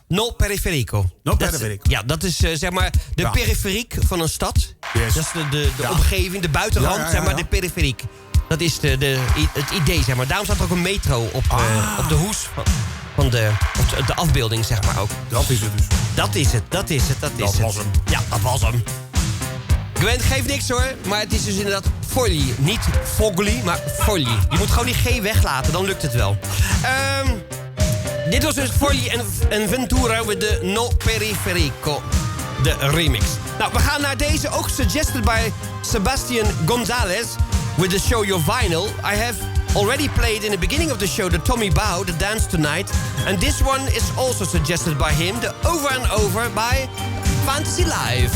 No Periferico. No Periferico. Ja, dat is zeg maar de periferiek van een stad. Yes. Dat is de omgeving, de buitenrand, zeg maar, de periferiek. Dat is het idee, zeg maar. Daarom staat er ook een metro op de hoes van de afbeelding, zeg maar ook. Dat is het dus. Dat is het. Dat was hem. Ja, dat was hem. Gwen, geeft niks hoor. Maar het is dus inderdaad Fogli. Niet Fogli, maar Fogli. Je moet gewoon die G weglaten, dan lukt het wel. Dit was dus Fogli en Ventura with de No Periferico. De remix. Nou, we gaan naar deze, ook suggested by Sebastian Gonzalez with the show Your Vinyl. I have already played in the beginning of the show the Tommy Bow, the Dance Tonight. And this one is also suggested by him, the Over and Over by Fantasy Live.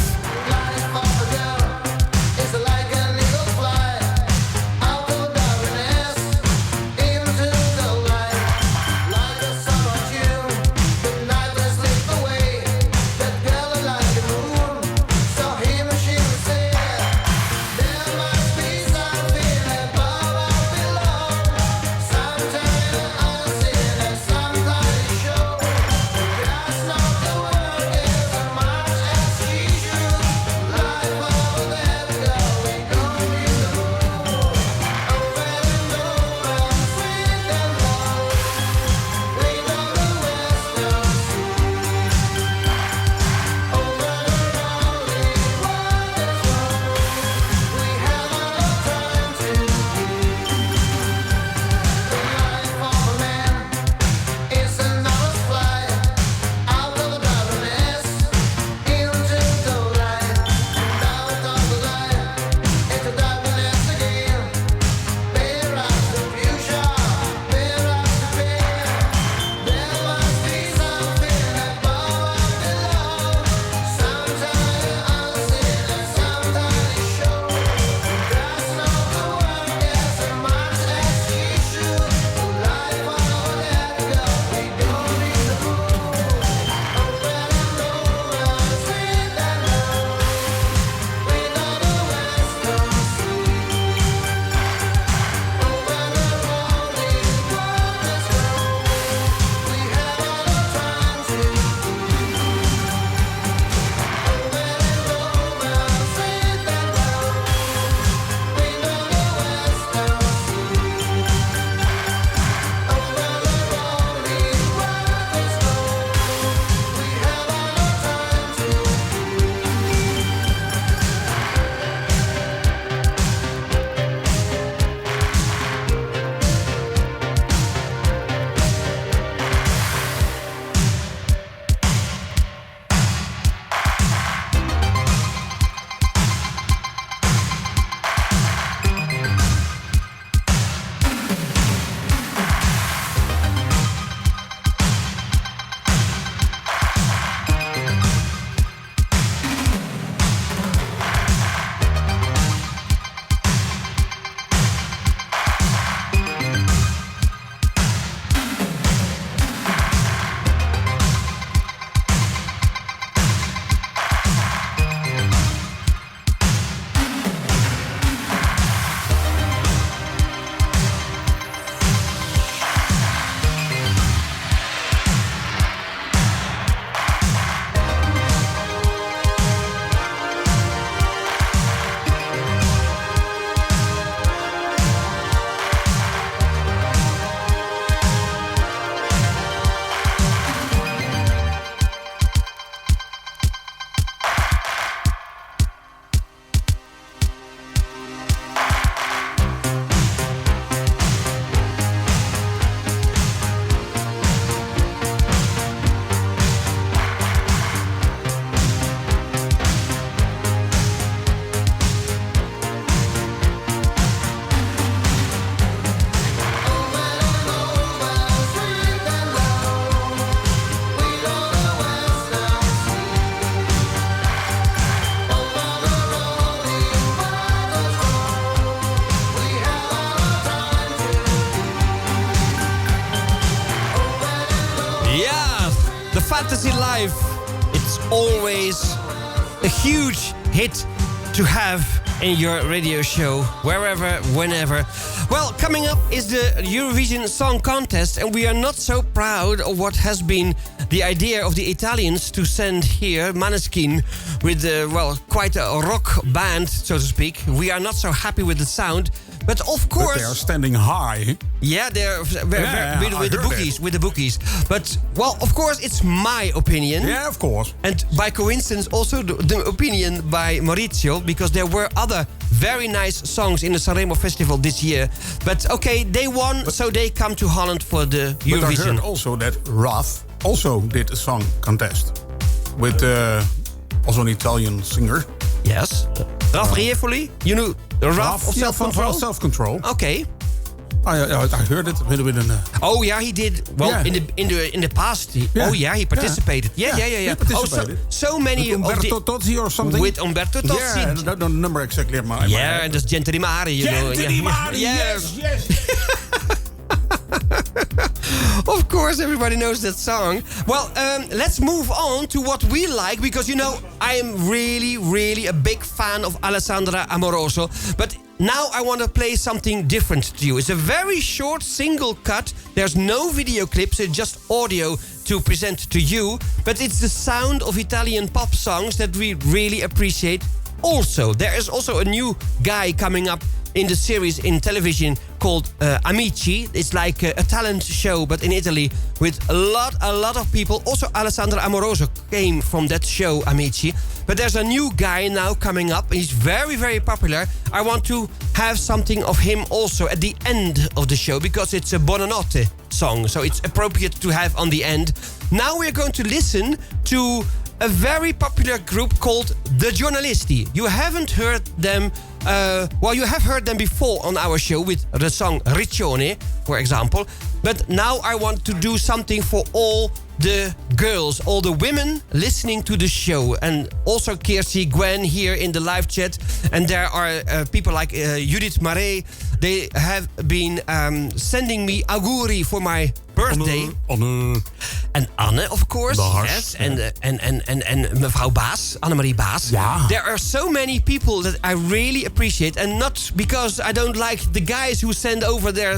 Fantasy Live. It's always a huge hit to have in your radio show, wherever, whenever. Well, coming up is the Eurovision Song Contest, and we are not so proud of what has been the idea of the Italians to send here Maneskin with, quite a rock band, so to speak. We are not so happy with the sound, But of course... But they are standing high. Yeah, they're with the bookies. But, well, of course, it's my opinion. Yeah, of course. And by coincidence, also the opinion by Maurizio, because there were other very nice songs in the Sanremo Festival this year. But, okay, they won, so they come to Holland for the Eurovision. But I heard also that Raf also did a song contest with also an Italian singer. Yes. Raf Riefoli? You know Raf of Self-Control? Self-Control. Okay. I heard it with an. Oh yeah, he did. Well, in the past. Oh yeah, he participated. Yeah. He participated. Oh, so many with Umberto Tozzi or something. With Umberto Tozzi. Yeah, I don't remember exactly. Yeah, and that's Gente di Mare. Gente di Mare. Yes. Of course, everybody knows that song. Well, let's move on to what we like, because, you know, I am really, really a big fan of Alessandra Amoroso. But now I want to play something different to you. It's a very short single cut. There's no video clips, it's just audio to present to you. But it's the sound of Italian pop songs that we really appreciate. Also, there is also a new guy coming up in the series in television called Amici. It's like a talent show, but in Italy, with a lot of people. Also, Alessandra Amoroso came from that show, Amici. But there's a new guy now coming up. He's very, very popular. I want to have something of him also at the end of the show, because it's a Buonanotte song, so it's appropriate to have on the end. Now we're going to listen to a very popular group called The Giornalisti. You haven't heard them... you have heard them before on our show with the song Riccione, for example. But now I want to do something for all the girls, all the women listening to the show. And also Kirsi, Gwen here in the live chat. And there are people like Judith Mare. They have been sending me auguri for my birthday. Anne. And Anne, of course. Yes. And mevrouw Baas, Annemarie Baas. Yeah. There are so many people that I really appreciate. And not because I don't like the guys who send over their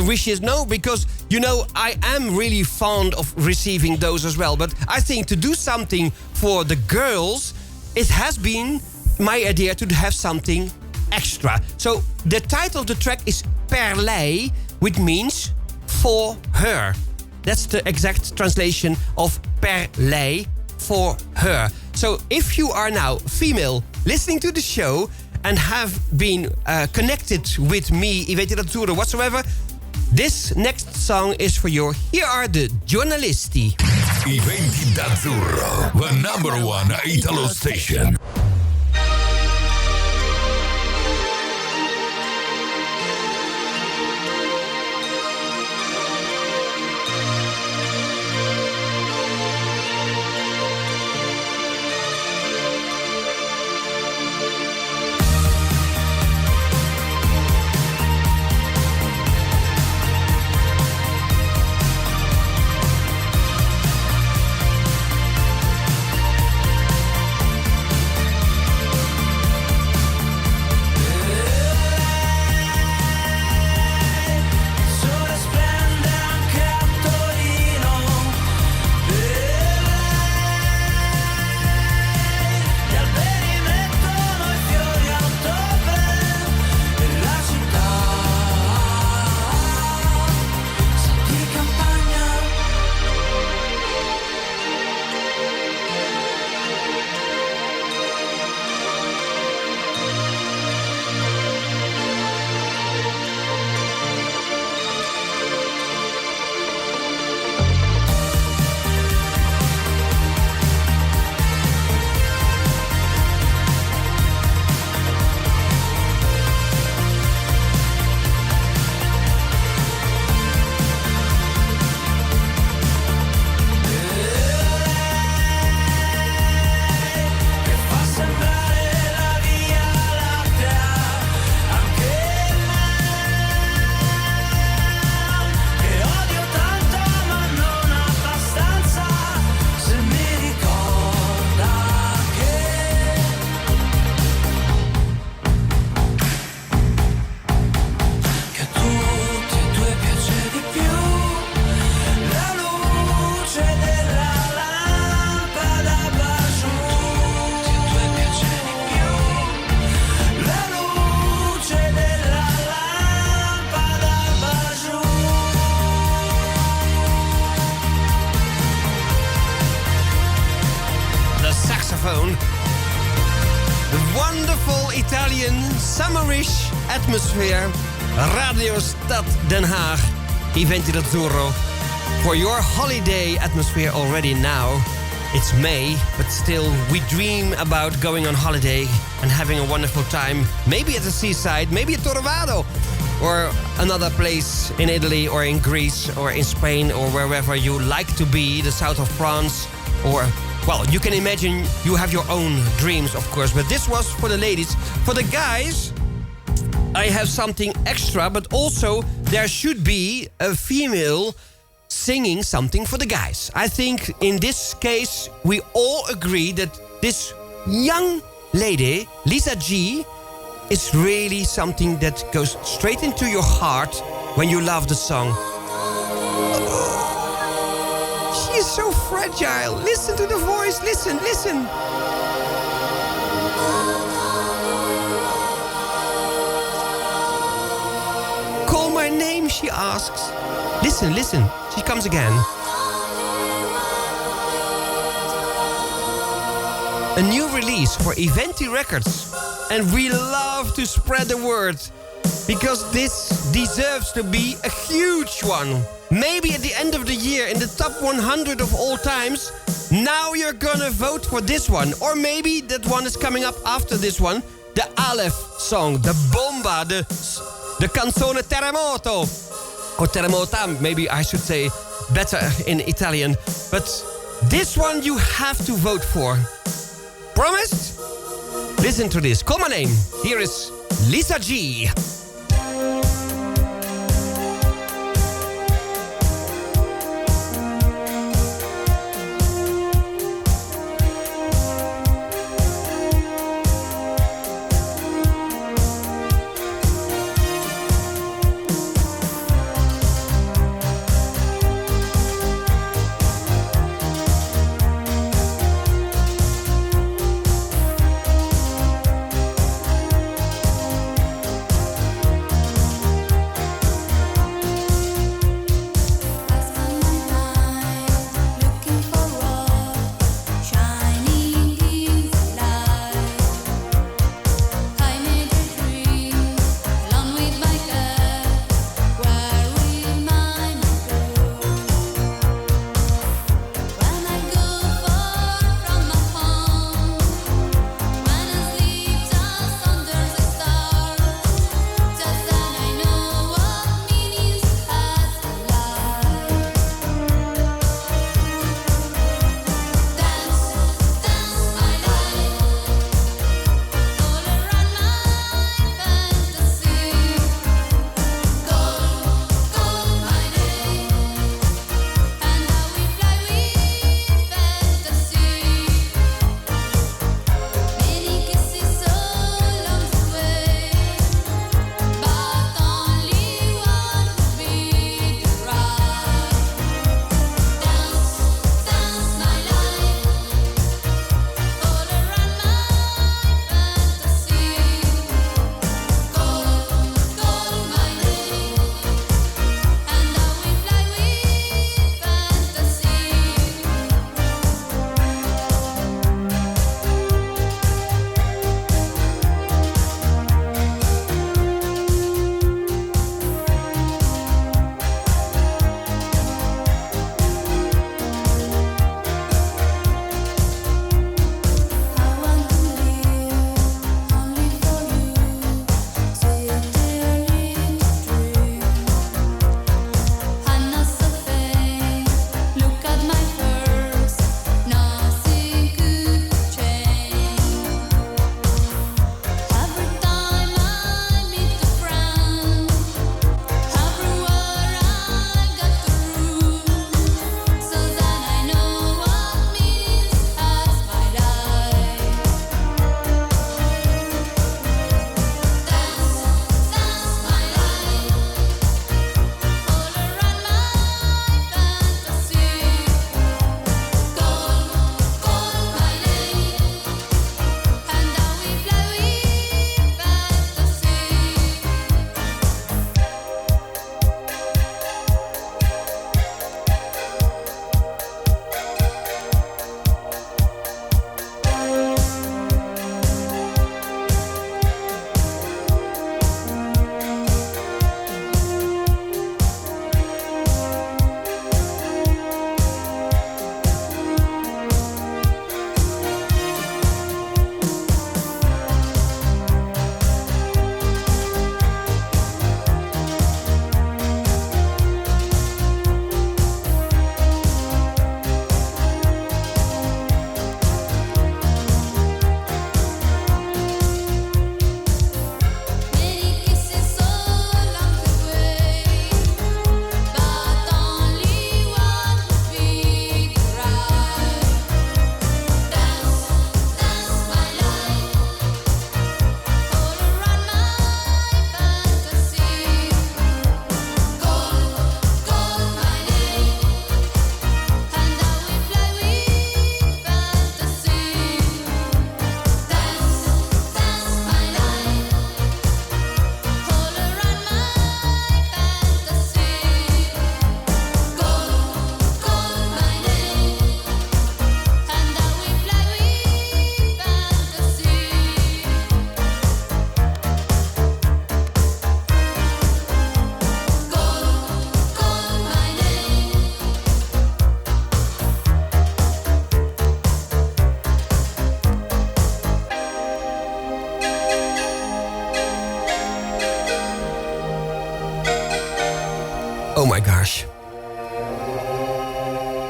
wishes. No, because, you know, I am really fond of receiving those as well. But I think to do something for the girls, it has been my idea to have something extra. So the title of the track is Per lei, which means for her. That's the exact translation of per lei, for her. So if you are now female listening to the show and have been connected with me, Iventi Dazzurro, whatsoever, this next song is for you. Here are the Giornalisti. Iventi Dazzurro, the number one Italo station. Italian summerish atmosphere. Radio Stad Den Haag. Iventi d'Azzurro. For your holiday atmosphere already now. It's May, but still we dream about going on holiday and having a wonderful time. Maybe at the seaside, maybe at Torrevado. Or another place in Italy or in Greece or in Spain or wherever you like to be, the south of France. Or, well, you can imagine you have your own dreams, of course. But this was for the ladies. For the guys, I have something extra, but also there should be a female singing something for the guys. I think in this case, we all agree that this young lady, Lisa G, is really something that goes straight into your heart when you love the song. She is so fragile. Listen to the voice. Listen, listen. Call my name, she asks. Listen, listen. She comes again. A new release for Iventi Records. And we love to spread the word. Because this deserves to be a huge one. Maybe at the end of the year in the top 100 of all times. Now you're gonna vote for this one. Or maybe that one is coming up after this one. The Aleph song. The Bomba. The Canzone Terremoto. Or Terremota, maybe I should say better in Italian. But this one you have to vote for. Promised? Listen to this. Call my name. Here is Lisa G.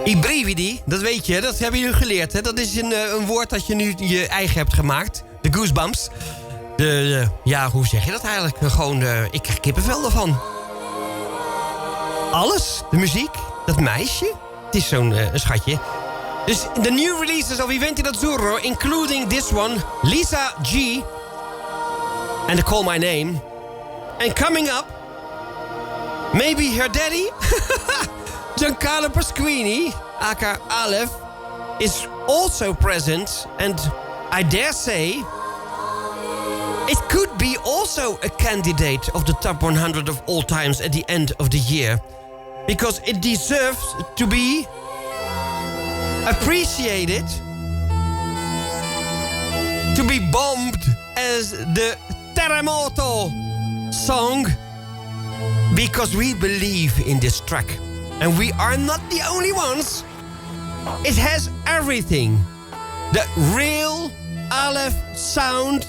I brividi, dat weet je, dat hebben jullie geleerd. Hè? Dat is een woord dat je nu je eigen hebt gemaakt. De goosebumps. Ja, hoe zeg je dat eigenlijk? Gewoon, ik krijg kippenvel ervan. Alles, de muziek, dat meisje. Het is zo'n een schatje. Dus de new releases of Iventi d'Azzurro, including this one, Lisa G. And the Call My Name. And coming up, maybe her daddy, Giancarlo Pasquini, aka Aleph, is also present. And I dare say, it could be also a candidate of the top 100 of all times at the end of the year. Because it deserves to be appreciated, to be bombed as the Terremoto song, because we believe in this track. And we are not the only ones. It has everything. The real Aleph sound,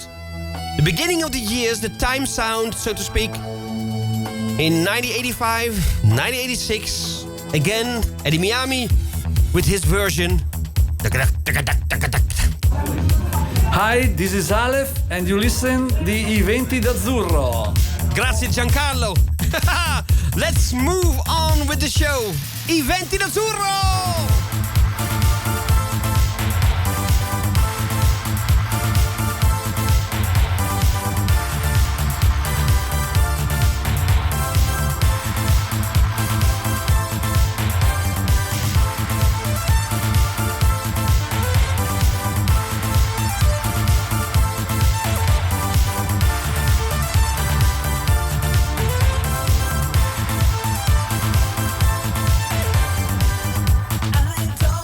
the beginning of the years, the time sound, so to speak. In 1985, 1986, again, Eddie Miami with his version. Hi, this is Aleph, and you listen the Iventi d'Azzurro. Grazie Giancarlo. Let's move on with the show. Iventi d'Azzurro! I don't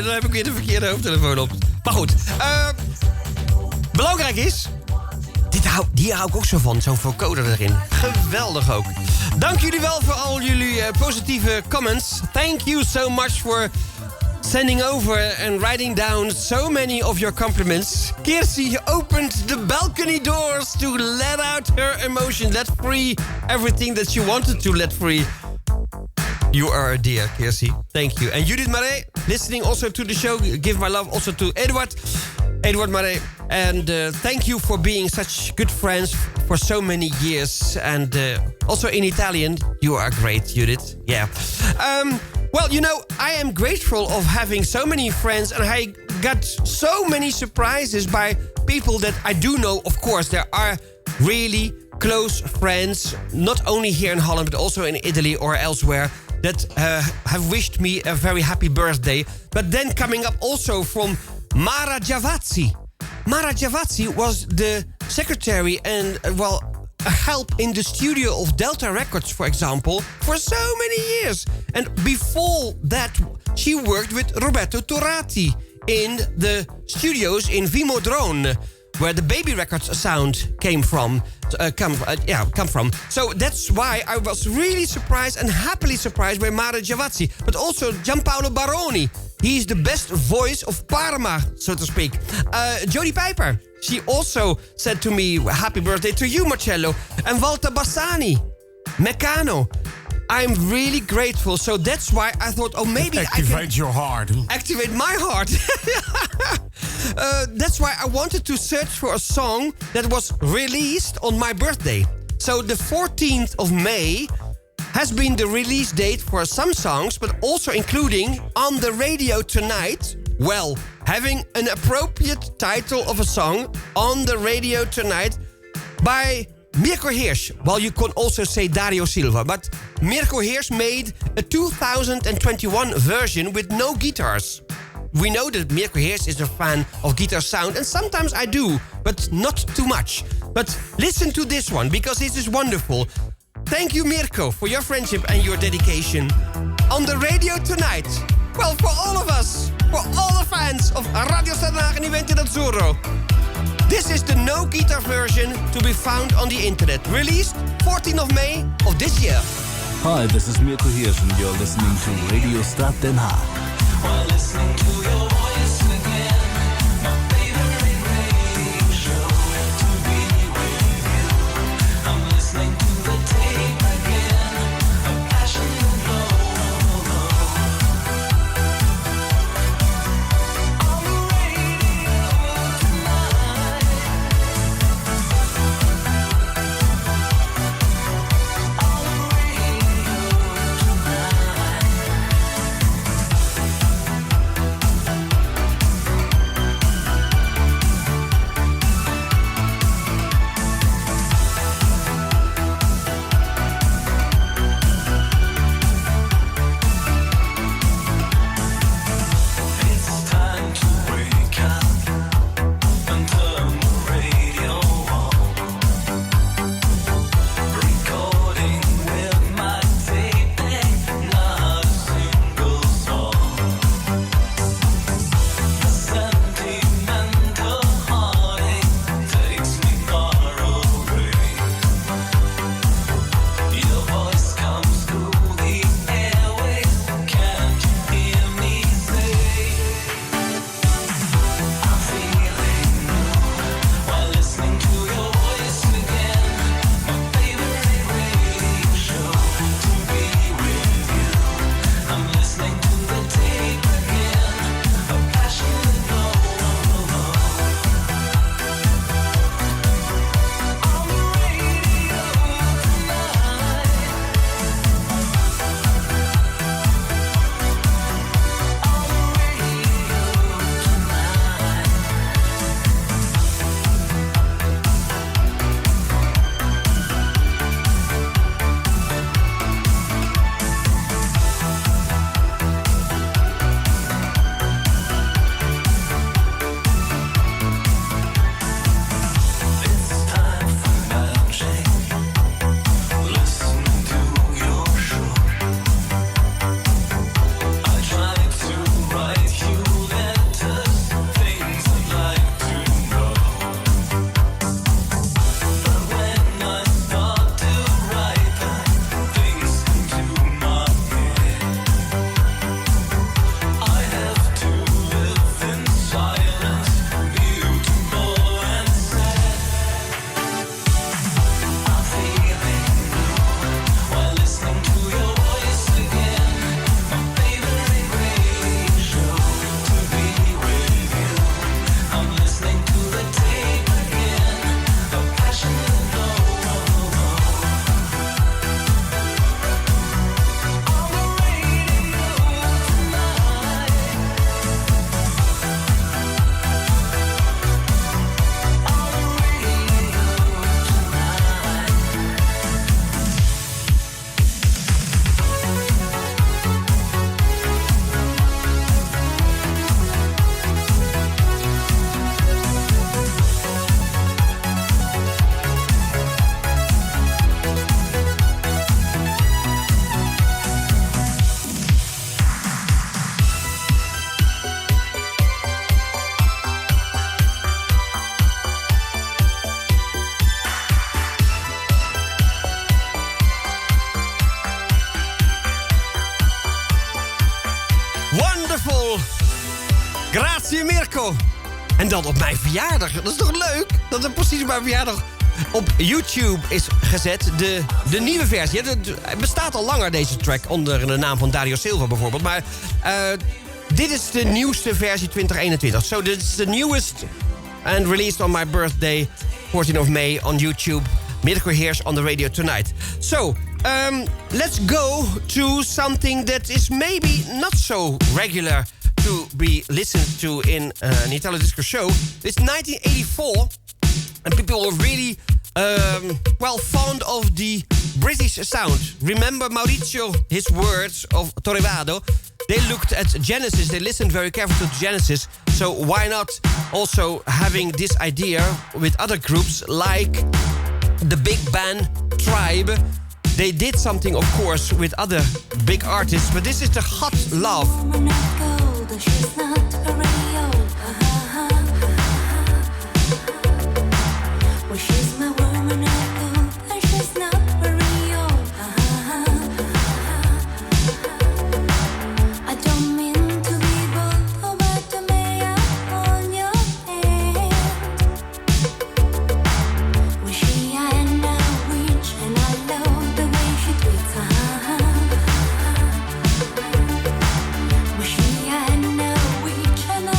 dan heb ik weer de verkeerde hoofdtelefoon op. Maar goed, belangrijk is... Hier hou ik ook zo van, zo'n vocoder erin. Geweldig ook. Dank jullie wel voor al jullie positieve comments. Thank you so much for sending over and writing down so many of your compliments. Kirsi opened the balcony doors to let out her emotion, let free everything that she wanted to let free. You are a dear, Kirsi. Thank you. And Judith Marais, listening also to the show. Give my love also to Edward Marais. And thank you for being such good friends for so many years. And also in Italian, you are great, Judith. Yeah. Well, you know, I am grateful of having so many friends. And I got so many surprises by people that I do know. Of course, there are really close friends, not only here in Holland, but also in Italy or elsewhere, that have wished me a very happy birthday. But then coming up also from Mara Giavazzi. Mara Giavazzi was the secretary and, a help in the studio of Delta Records, for example, for so many years. And before that, she worked with Roberto Turati in the studios in Vimodrone, where the Baby Records sound come from. So that's why I was really surprised and happily surprised by Mara Giavazzi. But also Gianpaolo Baroni. He's the best voice of Parma, so to speak. Jodie Piper. She also said to me, happy birthday to you, Marcello. And Walter Bassani. Meccano. I'm really grateful. So that's why I thought, maybe Activate your heart. Activate my heart. That's why I wanted to search for a song that was released on my birthday. So the 14th of May has been the release date for some songs, but also including On the Radio Tonight. Well, having an appropriate title of a song, On the Radio Tonight, by Mirko Hirsch. Well, you can also say Dario Silva, but Mirko Hirsch made a 2021 version with no guitars. We know that Mirko Hirsch is a fan of guitar sound, and sometimes I do, but not too much. But listen to this one, because this is wonderful. Thank you, Mirko, for your friendship and your dedication. On the radio tonight, well, for all of us, for all the fans of Radio Stad and Iventi d'Azzurro, this is the no guitar version to be found on the internet. Released 14th of May of this year. Hi, this is Mirko Hirsch and you're listening to Radio Stad Den Haag. While listening to your voice again, my favorite radio show to be with you. I'm listening to the tape again, a passion flow. On the radio tonight. On the radio tonight. Wonderful. Grazie Mirko. En dan op mijn verjaardag. Dat is toch leuk? Dat het precies op mijn verjaardag op YouTube is gezet. De nieuwe versie. Het bestaat al langer, deze track, onder de naam van Dario Silva bijvoorbeeld. Maar dit is de nieuwste versie 2021. So this is the newest and released on my birthday, 14th of May, on YouTube. Mirko Heers on the radio tonight. So, let's go to something that is maybe not so regular to be listened to in an Italo Disco show. It's 1984, and people were really, fond of the British sound. Remember Maurizio, his words of Torrevado? They looked at Genesis, they listened very carefully to Genesis, so why not also having this idea with other groups like the big band Tribe? They did something, of course, with other big artists, but this is the Hot Love. She's not very old. Well, she's my woman I go, and she's not very old. I don't mean to be bold, but to may I hold your hand? Well, she I know which, and I love the way she treats her. Well, she I know which, and I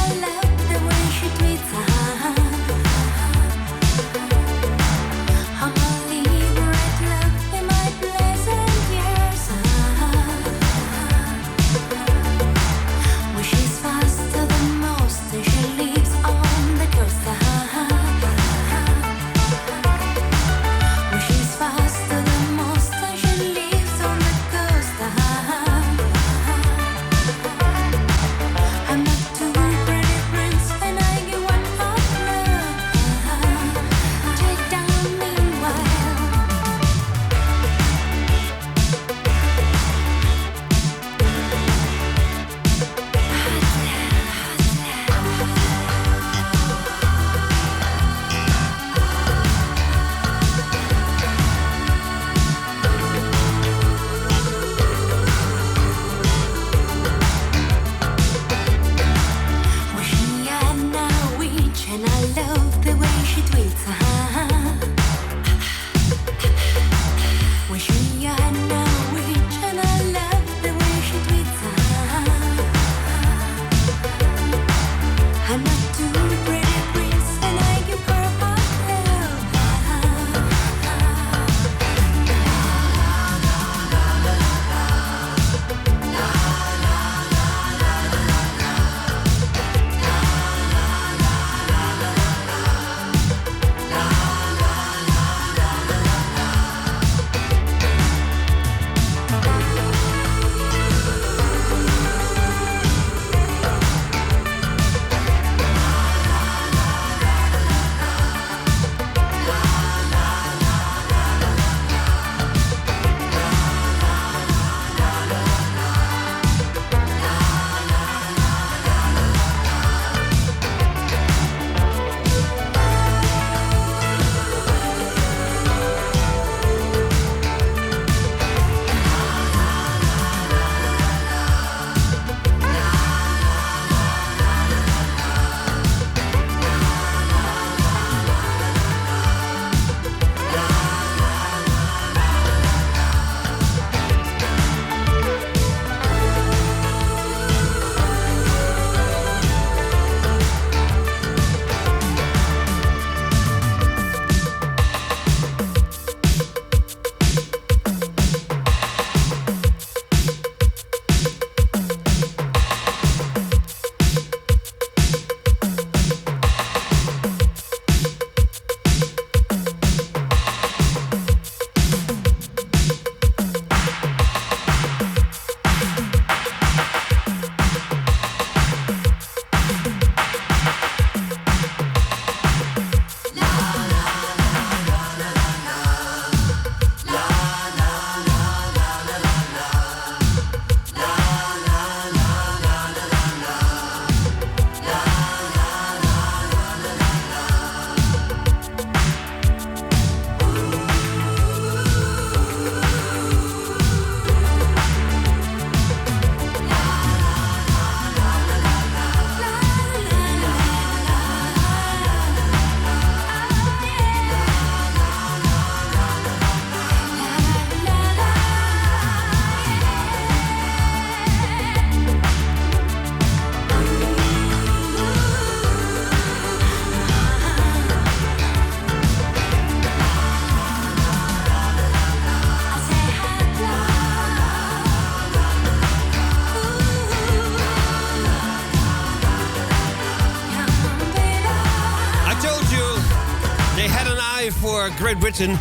Great Britain.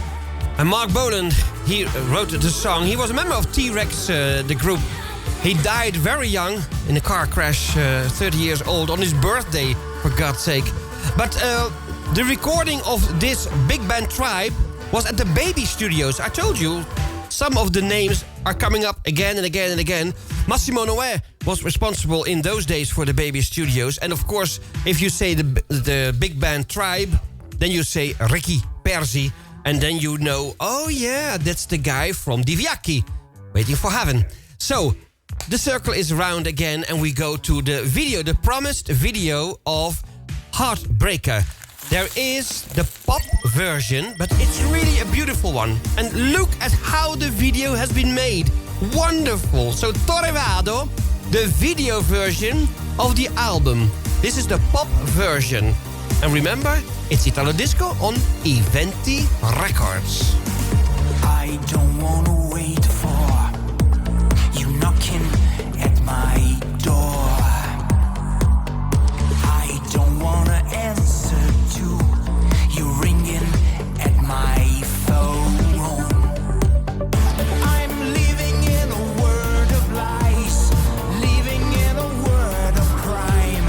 And Mark Bolan, he wrote the song. He was a member of T-Rex, the group. He died very young in a car crash, 30 years old, on his birthday, for God's sake. But the recording of this big band Tribe was at the Baby Studios. I told you, some of the names are coming up again and again and again. Massimo Noè was responsible in those days for the Baby Studios. And of course, if you say the big band Tribe, then you say Ricky Perzi. And then you know, oh yeah, that's the guy from Diviaki, Waiting for Heaven. So, the circle is round again and we go to the video, the promised video of Heartbreaker. There is the pop version, but it's really a beautiful one. And look at how the video has been made. Wonderful. So Torrevado, the video version of the album. This is the pop version. And remember, it's Italo Disco on Iventi Records. I don't wanna wait for you knocking at my door. I don't wanna answer to you ringing at my phone. I'm living in a world of lies, living in a world of crime.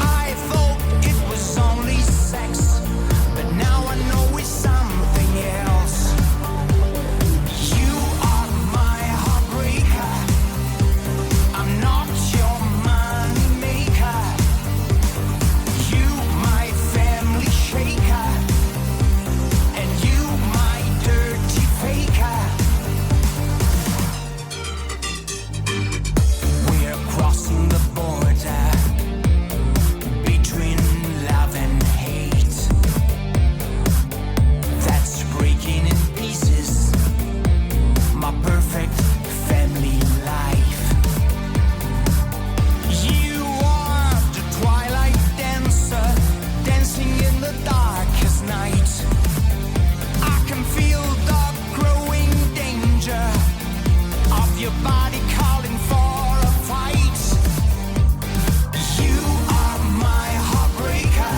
I thought it was only sex, but now I know it's something else. You are my heartbreaker. I'm not your money maker. You my family shaker, and you my dirty faker. We're crossing the border between love and hate. That's breaking in pieces my perfect family life. You are the twilight dancer, dancing in the darkest night. I can feel the growing danger of your body calling for a fight. You are my heartbreaker.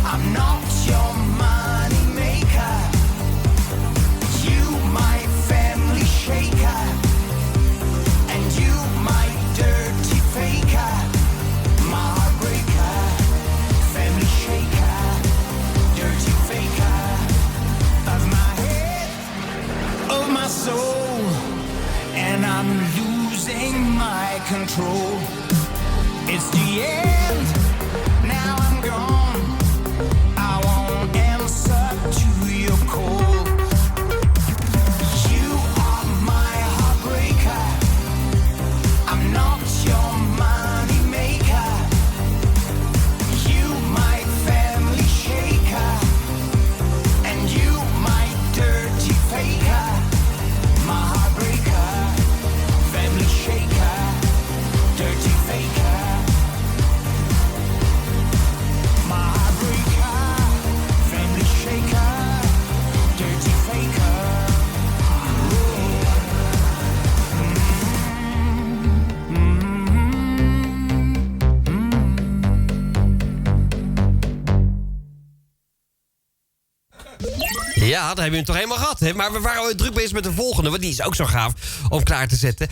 I'm not your money maker. You my family shaker, and you my dirty faker. My heartbreaker, family shaker, dirty faker of my head, of my soul, and I'm losing my control. It's the end, now I'm gone. I won't answer to your call. You are my heartbreaker. I'm not your money maker. You my family shaker, and you my dirty faker. My heartbreaker, family shaker, dirty faker. My heartbreaker, family shaker, dirty faker. Ja, daar hebben we hem toch helemaal gehad. Hè? Maar we waren al druk bezig met de volgende, want die is ook zo gaaf om klaar te zetten.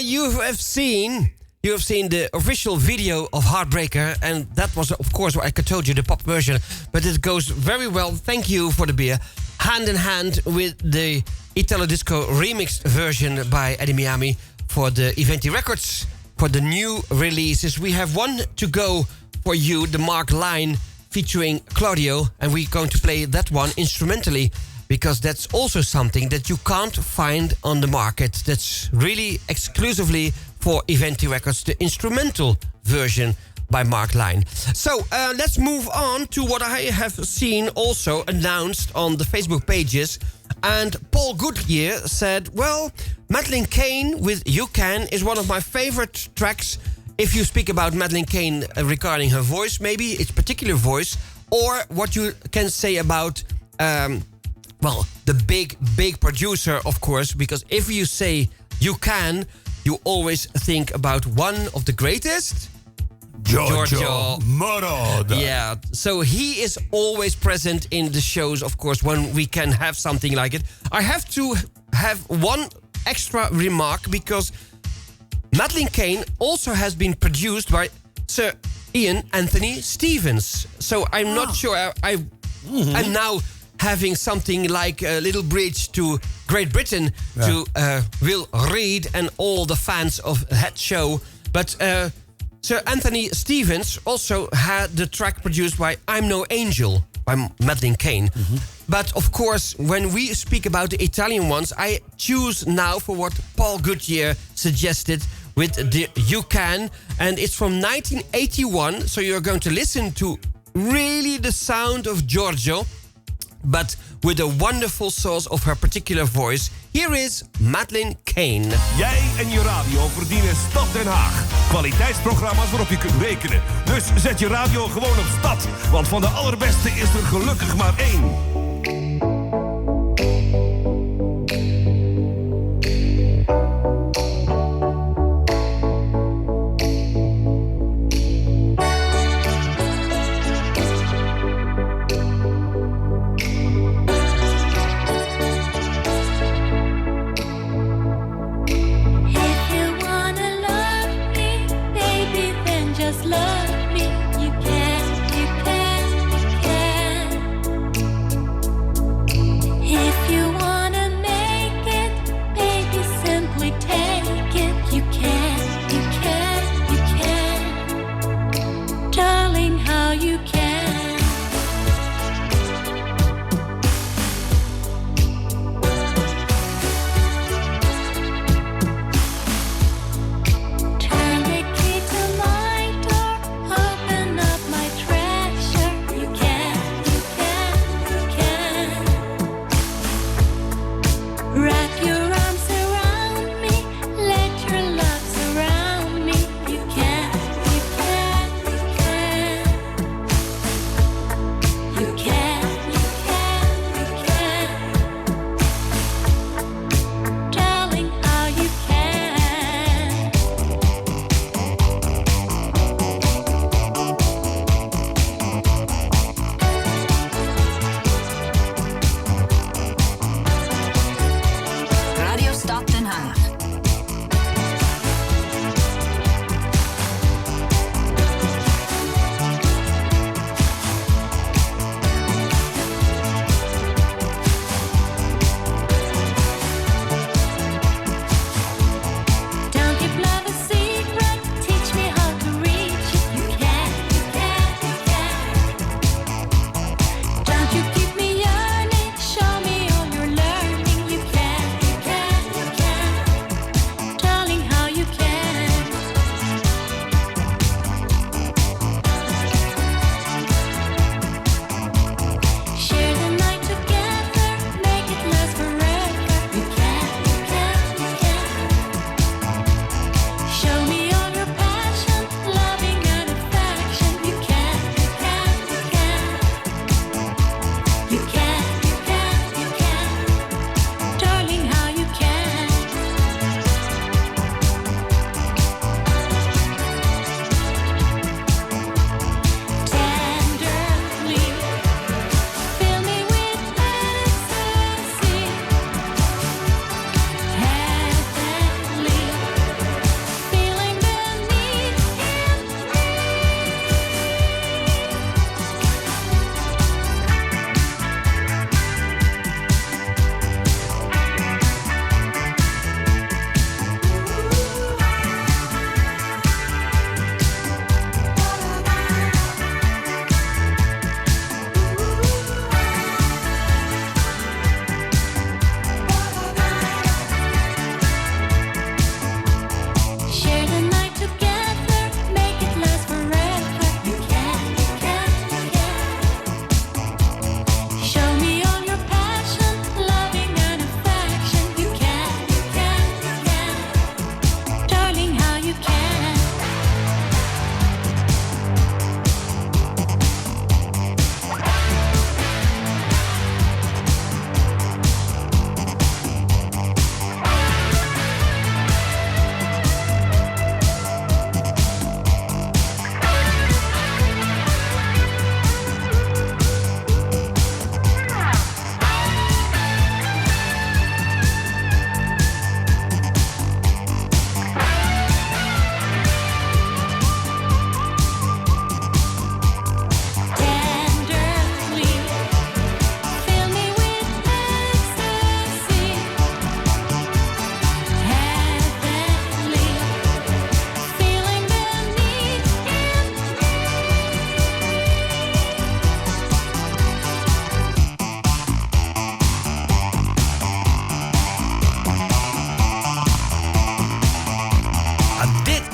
You have seen the official video of Heartbreaker. And that was, of course, what I told you, the pop version. But it goes very well, thank you for the beer. Hand in hand with the Italo Disco remixed version by Eddie Miami for the Iventi Records. For the new releases, we have one to go for you, the Mark Line featuring Claudio, and we're going to play that one instrumentally because that's also something that you can't find on the market. That's really exclusively for Iventi Records, the instrumental version by Mark Line. So let's move on to what I have seen also announced on the Facebook pages. And Paul Goodyear said, well, Madeleine Kane with You Can is one of my favorite tracks. If you speak about Madeleine Kane regarding her voice, maybe its particular voice, or what you can say about, the big producer, of course, because if you say You Can, you always think about one of the greatest, Giorgio Moroder. Yeah, so he is always present in the shows, of course, when we can have something like it. I have to have one extra remark because Madeleine Kane also has been produced by Sir Ian Anthony Stevens. So I'm not sure. I'm now having something like a little bridge to Great Britain to Will Reed and all the fans of that show. But Sir Anthony Stevens also had the track produced by I'm No Angel by Madeleine Kane. But of course, when we speak about the Italian ones, I choose now for what Paul Goodyear suggested with the You Can. And it's from 1981, so you're going to listen to really the sound of Giorgio, but with a wonderful source of her particular voice. Here is Madeleine Kane. Jij en je radio verdienen Stad Den Haag. Kwaliteitsprogramma's waarop je kunt rekenen. Dus zet je radio gewoon op Stad. Want van de allerbeste is er gelukkig maar één. Love me, you can, you can, you can.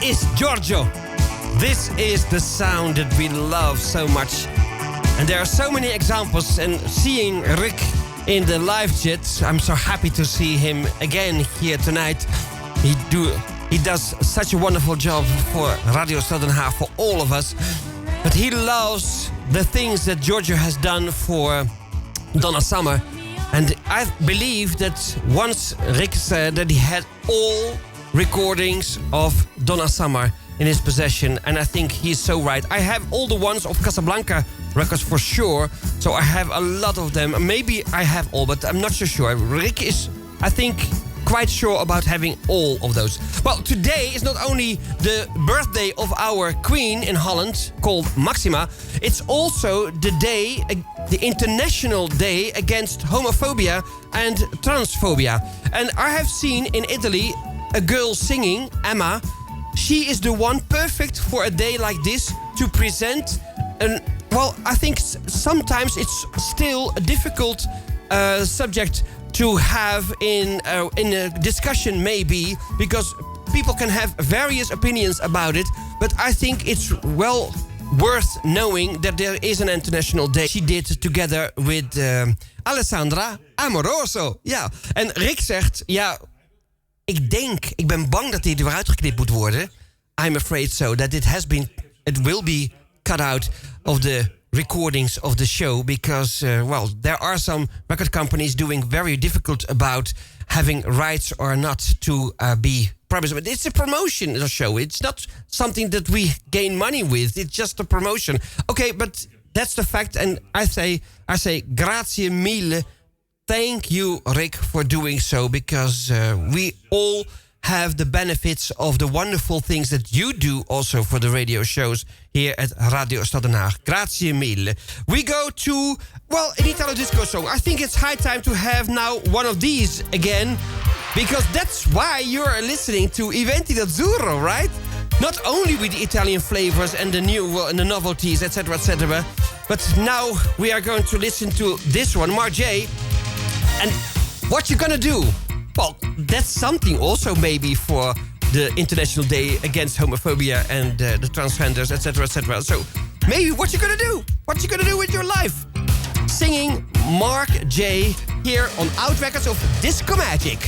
is Giorgio. This is the sound that we love so much. And there are so many examples. And seeing Rick in the live chat, I'm so happy to see him again here tonight. He does such a wonderful job for Radio Stad Den Haag, for all of us. But he loves the things that Giorgio has done for Donna Summer. And I believe that once Rick said that he had all recordings of Donna Summer in his possession, and I think he's so right. I have all the ones of Casablanca records for sure, so I have a lot of them. Maybe I have all, but I'm not so sure. Rick is, I think, quite sure about having all of those. Well, today is not only the birthday of our queen in Holland, called Maxima, it's also the day, the International Day against homophobia and transphobia. And I have seen in Italy a girl singing, Emma. She is the one perfect for a day like this to present. And well, I think sometimes it's still a difficult subject to have in a discussion, maybe, because people can have various opinions about it. But I think it's well worth knowing that there is an international day. She did together with Alessandra Amoroso. Ja, en Rick zegt, ja, ik ben bang dat dit eruit geknipt moet worden. I'm afraid so, that it will be cut out of the recordings of the show, because well, there are some record companies doing very difficult about having rights or not to be promised. But it's a promotion show. It's not something that we gain money with. It's just a promotion. Okay, but that's the fact. And I say grazie mille. Thank you, Rick, for doing so, because we all have the benefits of the wonderful things that you do also for the radio shows here at Radio Stad Den Haag. Grazie mille. We go to, well, an Italo disco song. I think it's high time to have now one of these again, because that's why you're listening to Iventi d'Azzurro, right? Not only with the Italian flavors and the new and the novelties, etc., etc., but now we are going to listen to this one, Marjay. And what you gonna do? Well, that's something also maybe for the International Day against homophobia and the transgenders, etc., etc. So maybe what you gonna do? What you gonna do with your life? Singing Mark J here on Out Records of Disco Magic.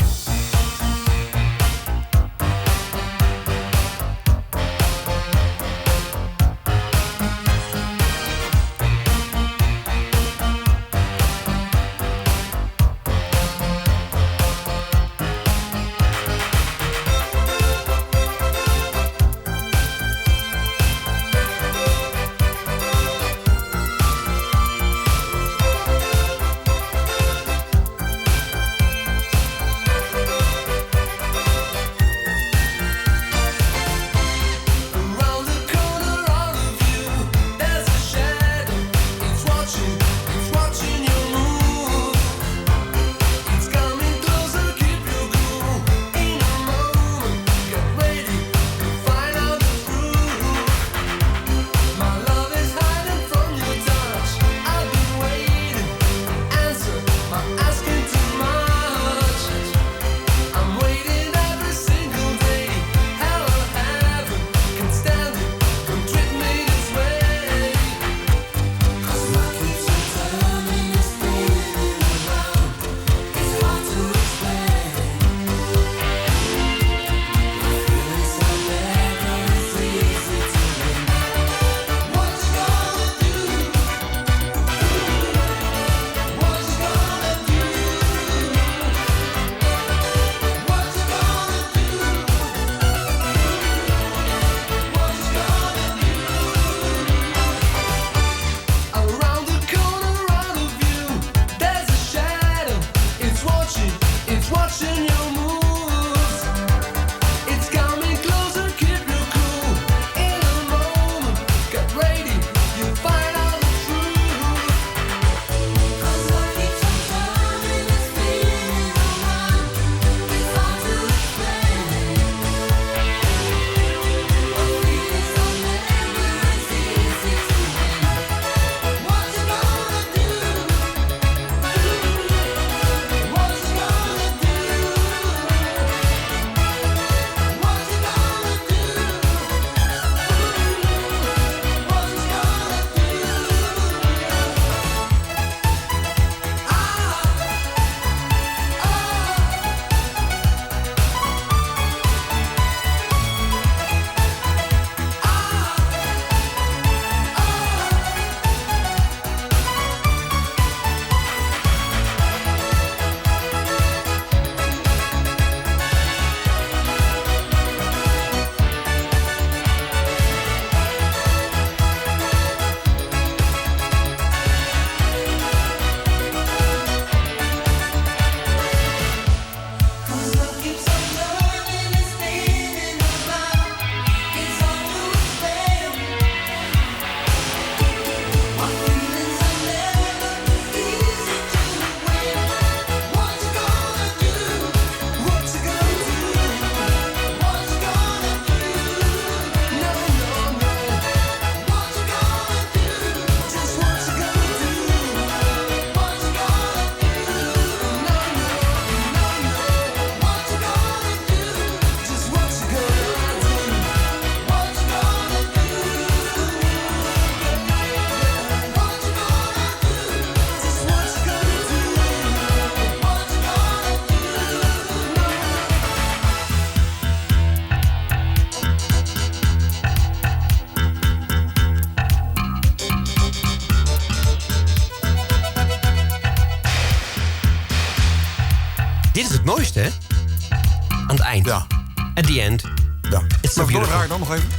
Aan het eind. Ja. At the end. Ja. It's so Mag ik beautiful. doordraaien dan nog even?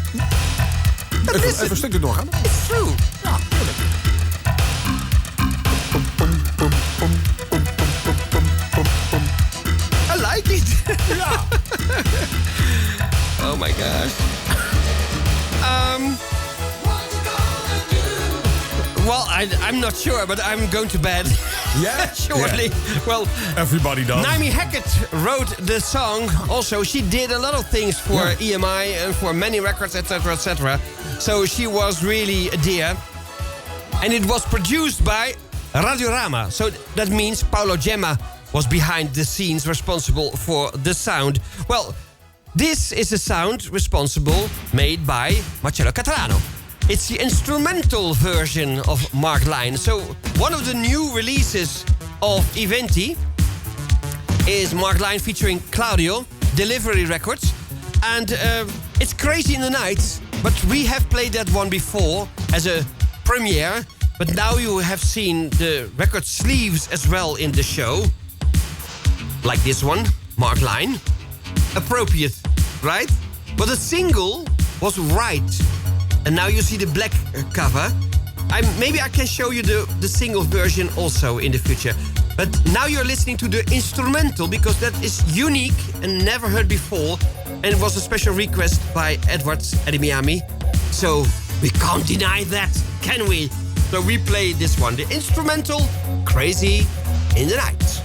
Even een stukje doorgaan. It's true. Ja, I like it. ja. Oh my gosh. Well, I'm not sure, but I'm going to bed. Yeah? Shortly. Yeah. Well, Everybody does. Naomi Hackett wrote the song. Also, she did a lot of things for EMI and for many records, etc., etc. So she was really a dear. And it was produced by Radiorama. So that means Paolo Gemma was behind the scenes, responsible for the sound. Well, this is the sound responsible made by Marcello Catalano. It's the instrumental version of Mark Line. So one of the new releases of Iventi is Mark Line featuring Claudio, Delivery Records. And it's Crazy in the Night, but we have played that one before as a premiere. But now you have seen the record sleeves as well in the show. Like this one, Mark Line. Appropriate, right? But the single was Right. And now you see the black cover. Maybe I can show you the single version also in the future. But now you're listening to the instrumental because that is unique and never heard before. And it was a special request by Edward Miami. So we can't deny that, can we? So we play this one, the instrumental Crazy in the Night.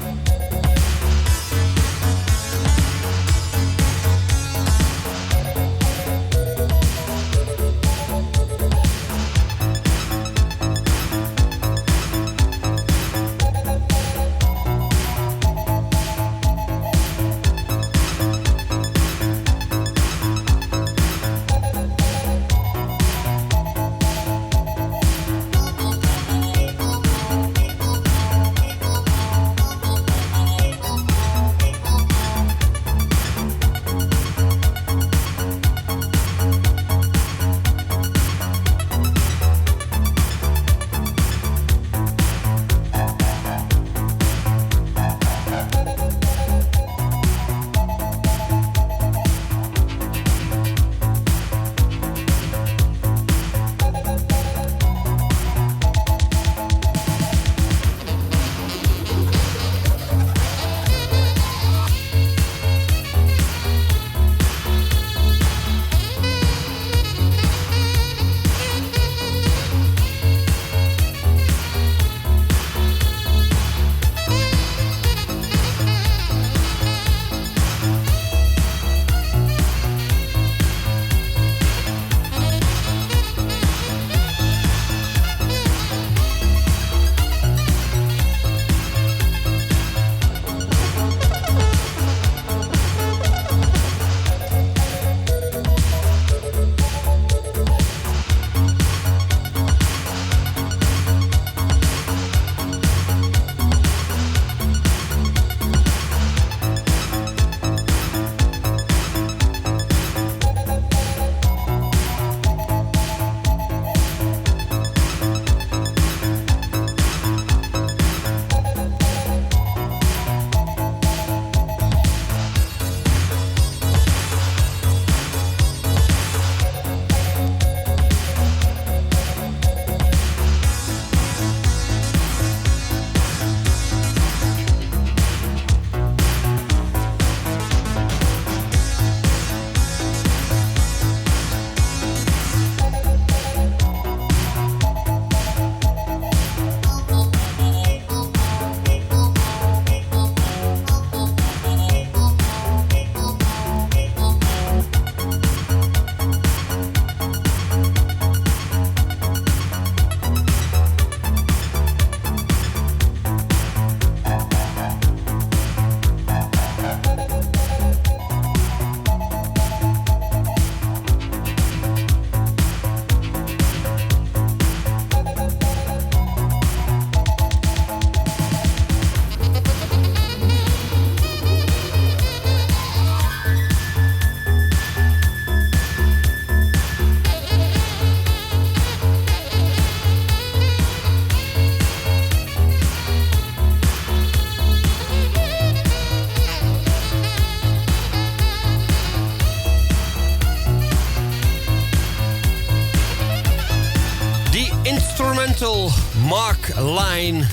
Mark Line.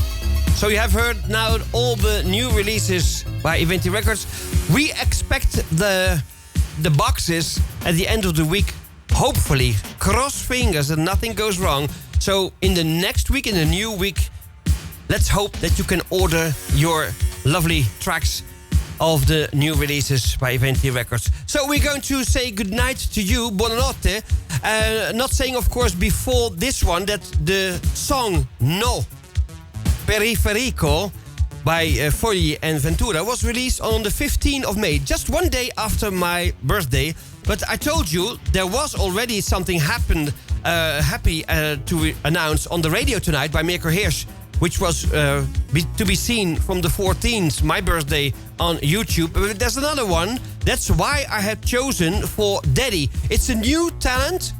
So you have heard now all the new releases by Iventi Records. We expect the boxes at the end of the week. Hopefully, cross fingers that nothing goes wrong. So in the next week, in the new week, let's hope that you can order your lovely tracks of the new releases by Iventi Records. So we're going to say goodnight to you, buonanotte. Not saying, of course, before this one that the song No Periferico by Fogli and Ventura was released on the 15th of May, just one day after my birthday. But I told you there was already something happy to announce on the radio tonight by Mirko Hirsch, which was to be seen from the 14th, my birthday, on YouTube. But there's another one. That's why I have chosen for Daddy. It's a new talent,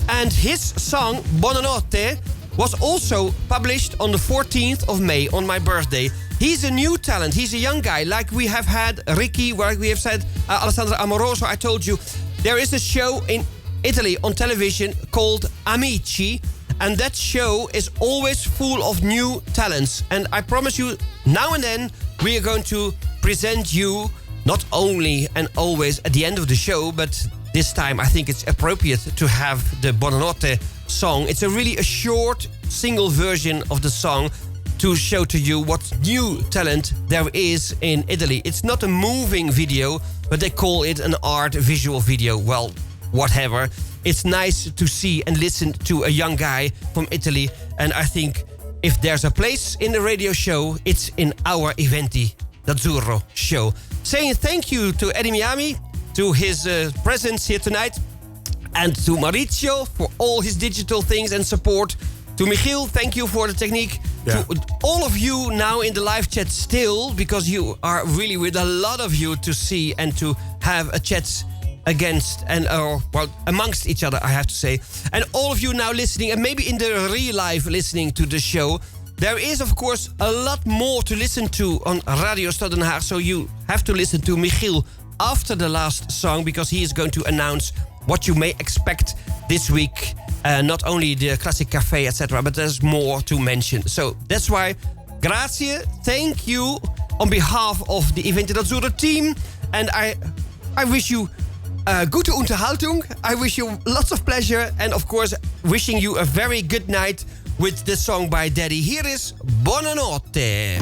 and his song, Buonanotte, was also published on the 14th of May, on my birthday. He's a new talent. He's a young guy, like we have had Ricky, like we have said Alessandro Amoroso. I told you, there is a show in Italy on television called Amici, and that show is always full of new talents. And I promise you, now and then, we are going to present you not only and always at the end of the show, but this time I think it's appropriate to have the Buonanotte song. It's really a short single version of the song to show to you what new talent there is in Italy. It's not a moving video, but they call it an art visual video. Well, whatever. It's nice to see and listen to a young guy from Italy. And I think if there's a place in the radio show, it's in our Iventi d'Azzurro show. Saying thank you to Eddie Miami, to his presence here tonight, and to Maurizio for all his digital things and support. To Michiel, thank you for the technique. Yeah. To all of you now in the live chat still, because you are really with a lot of you to see and to have a chat against and amongst each other, I have to say. And all of you now listening, and maybe in the real life listening to the show, there is of course a lot more to listen to on Radio Stad Den Haag. So you have to listen to Michiel after the last song, because he is going to announce what you may expect this week. Not only the Classic Cafe, etc., but there's more to mention. So that's why, grazie, thank you on behalf of the Iventi d'Azzurro team. And I wish you gute Unterhaltung. I wish you lots of pleasure. And of course, wishing you a very good night with the song by Daddy. Here is Buonanotte.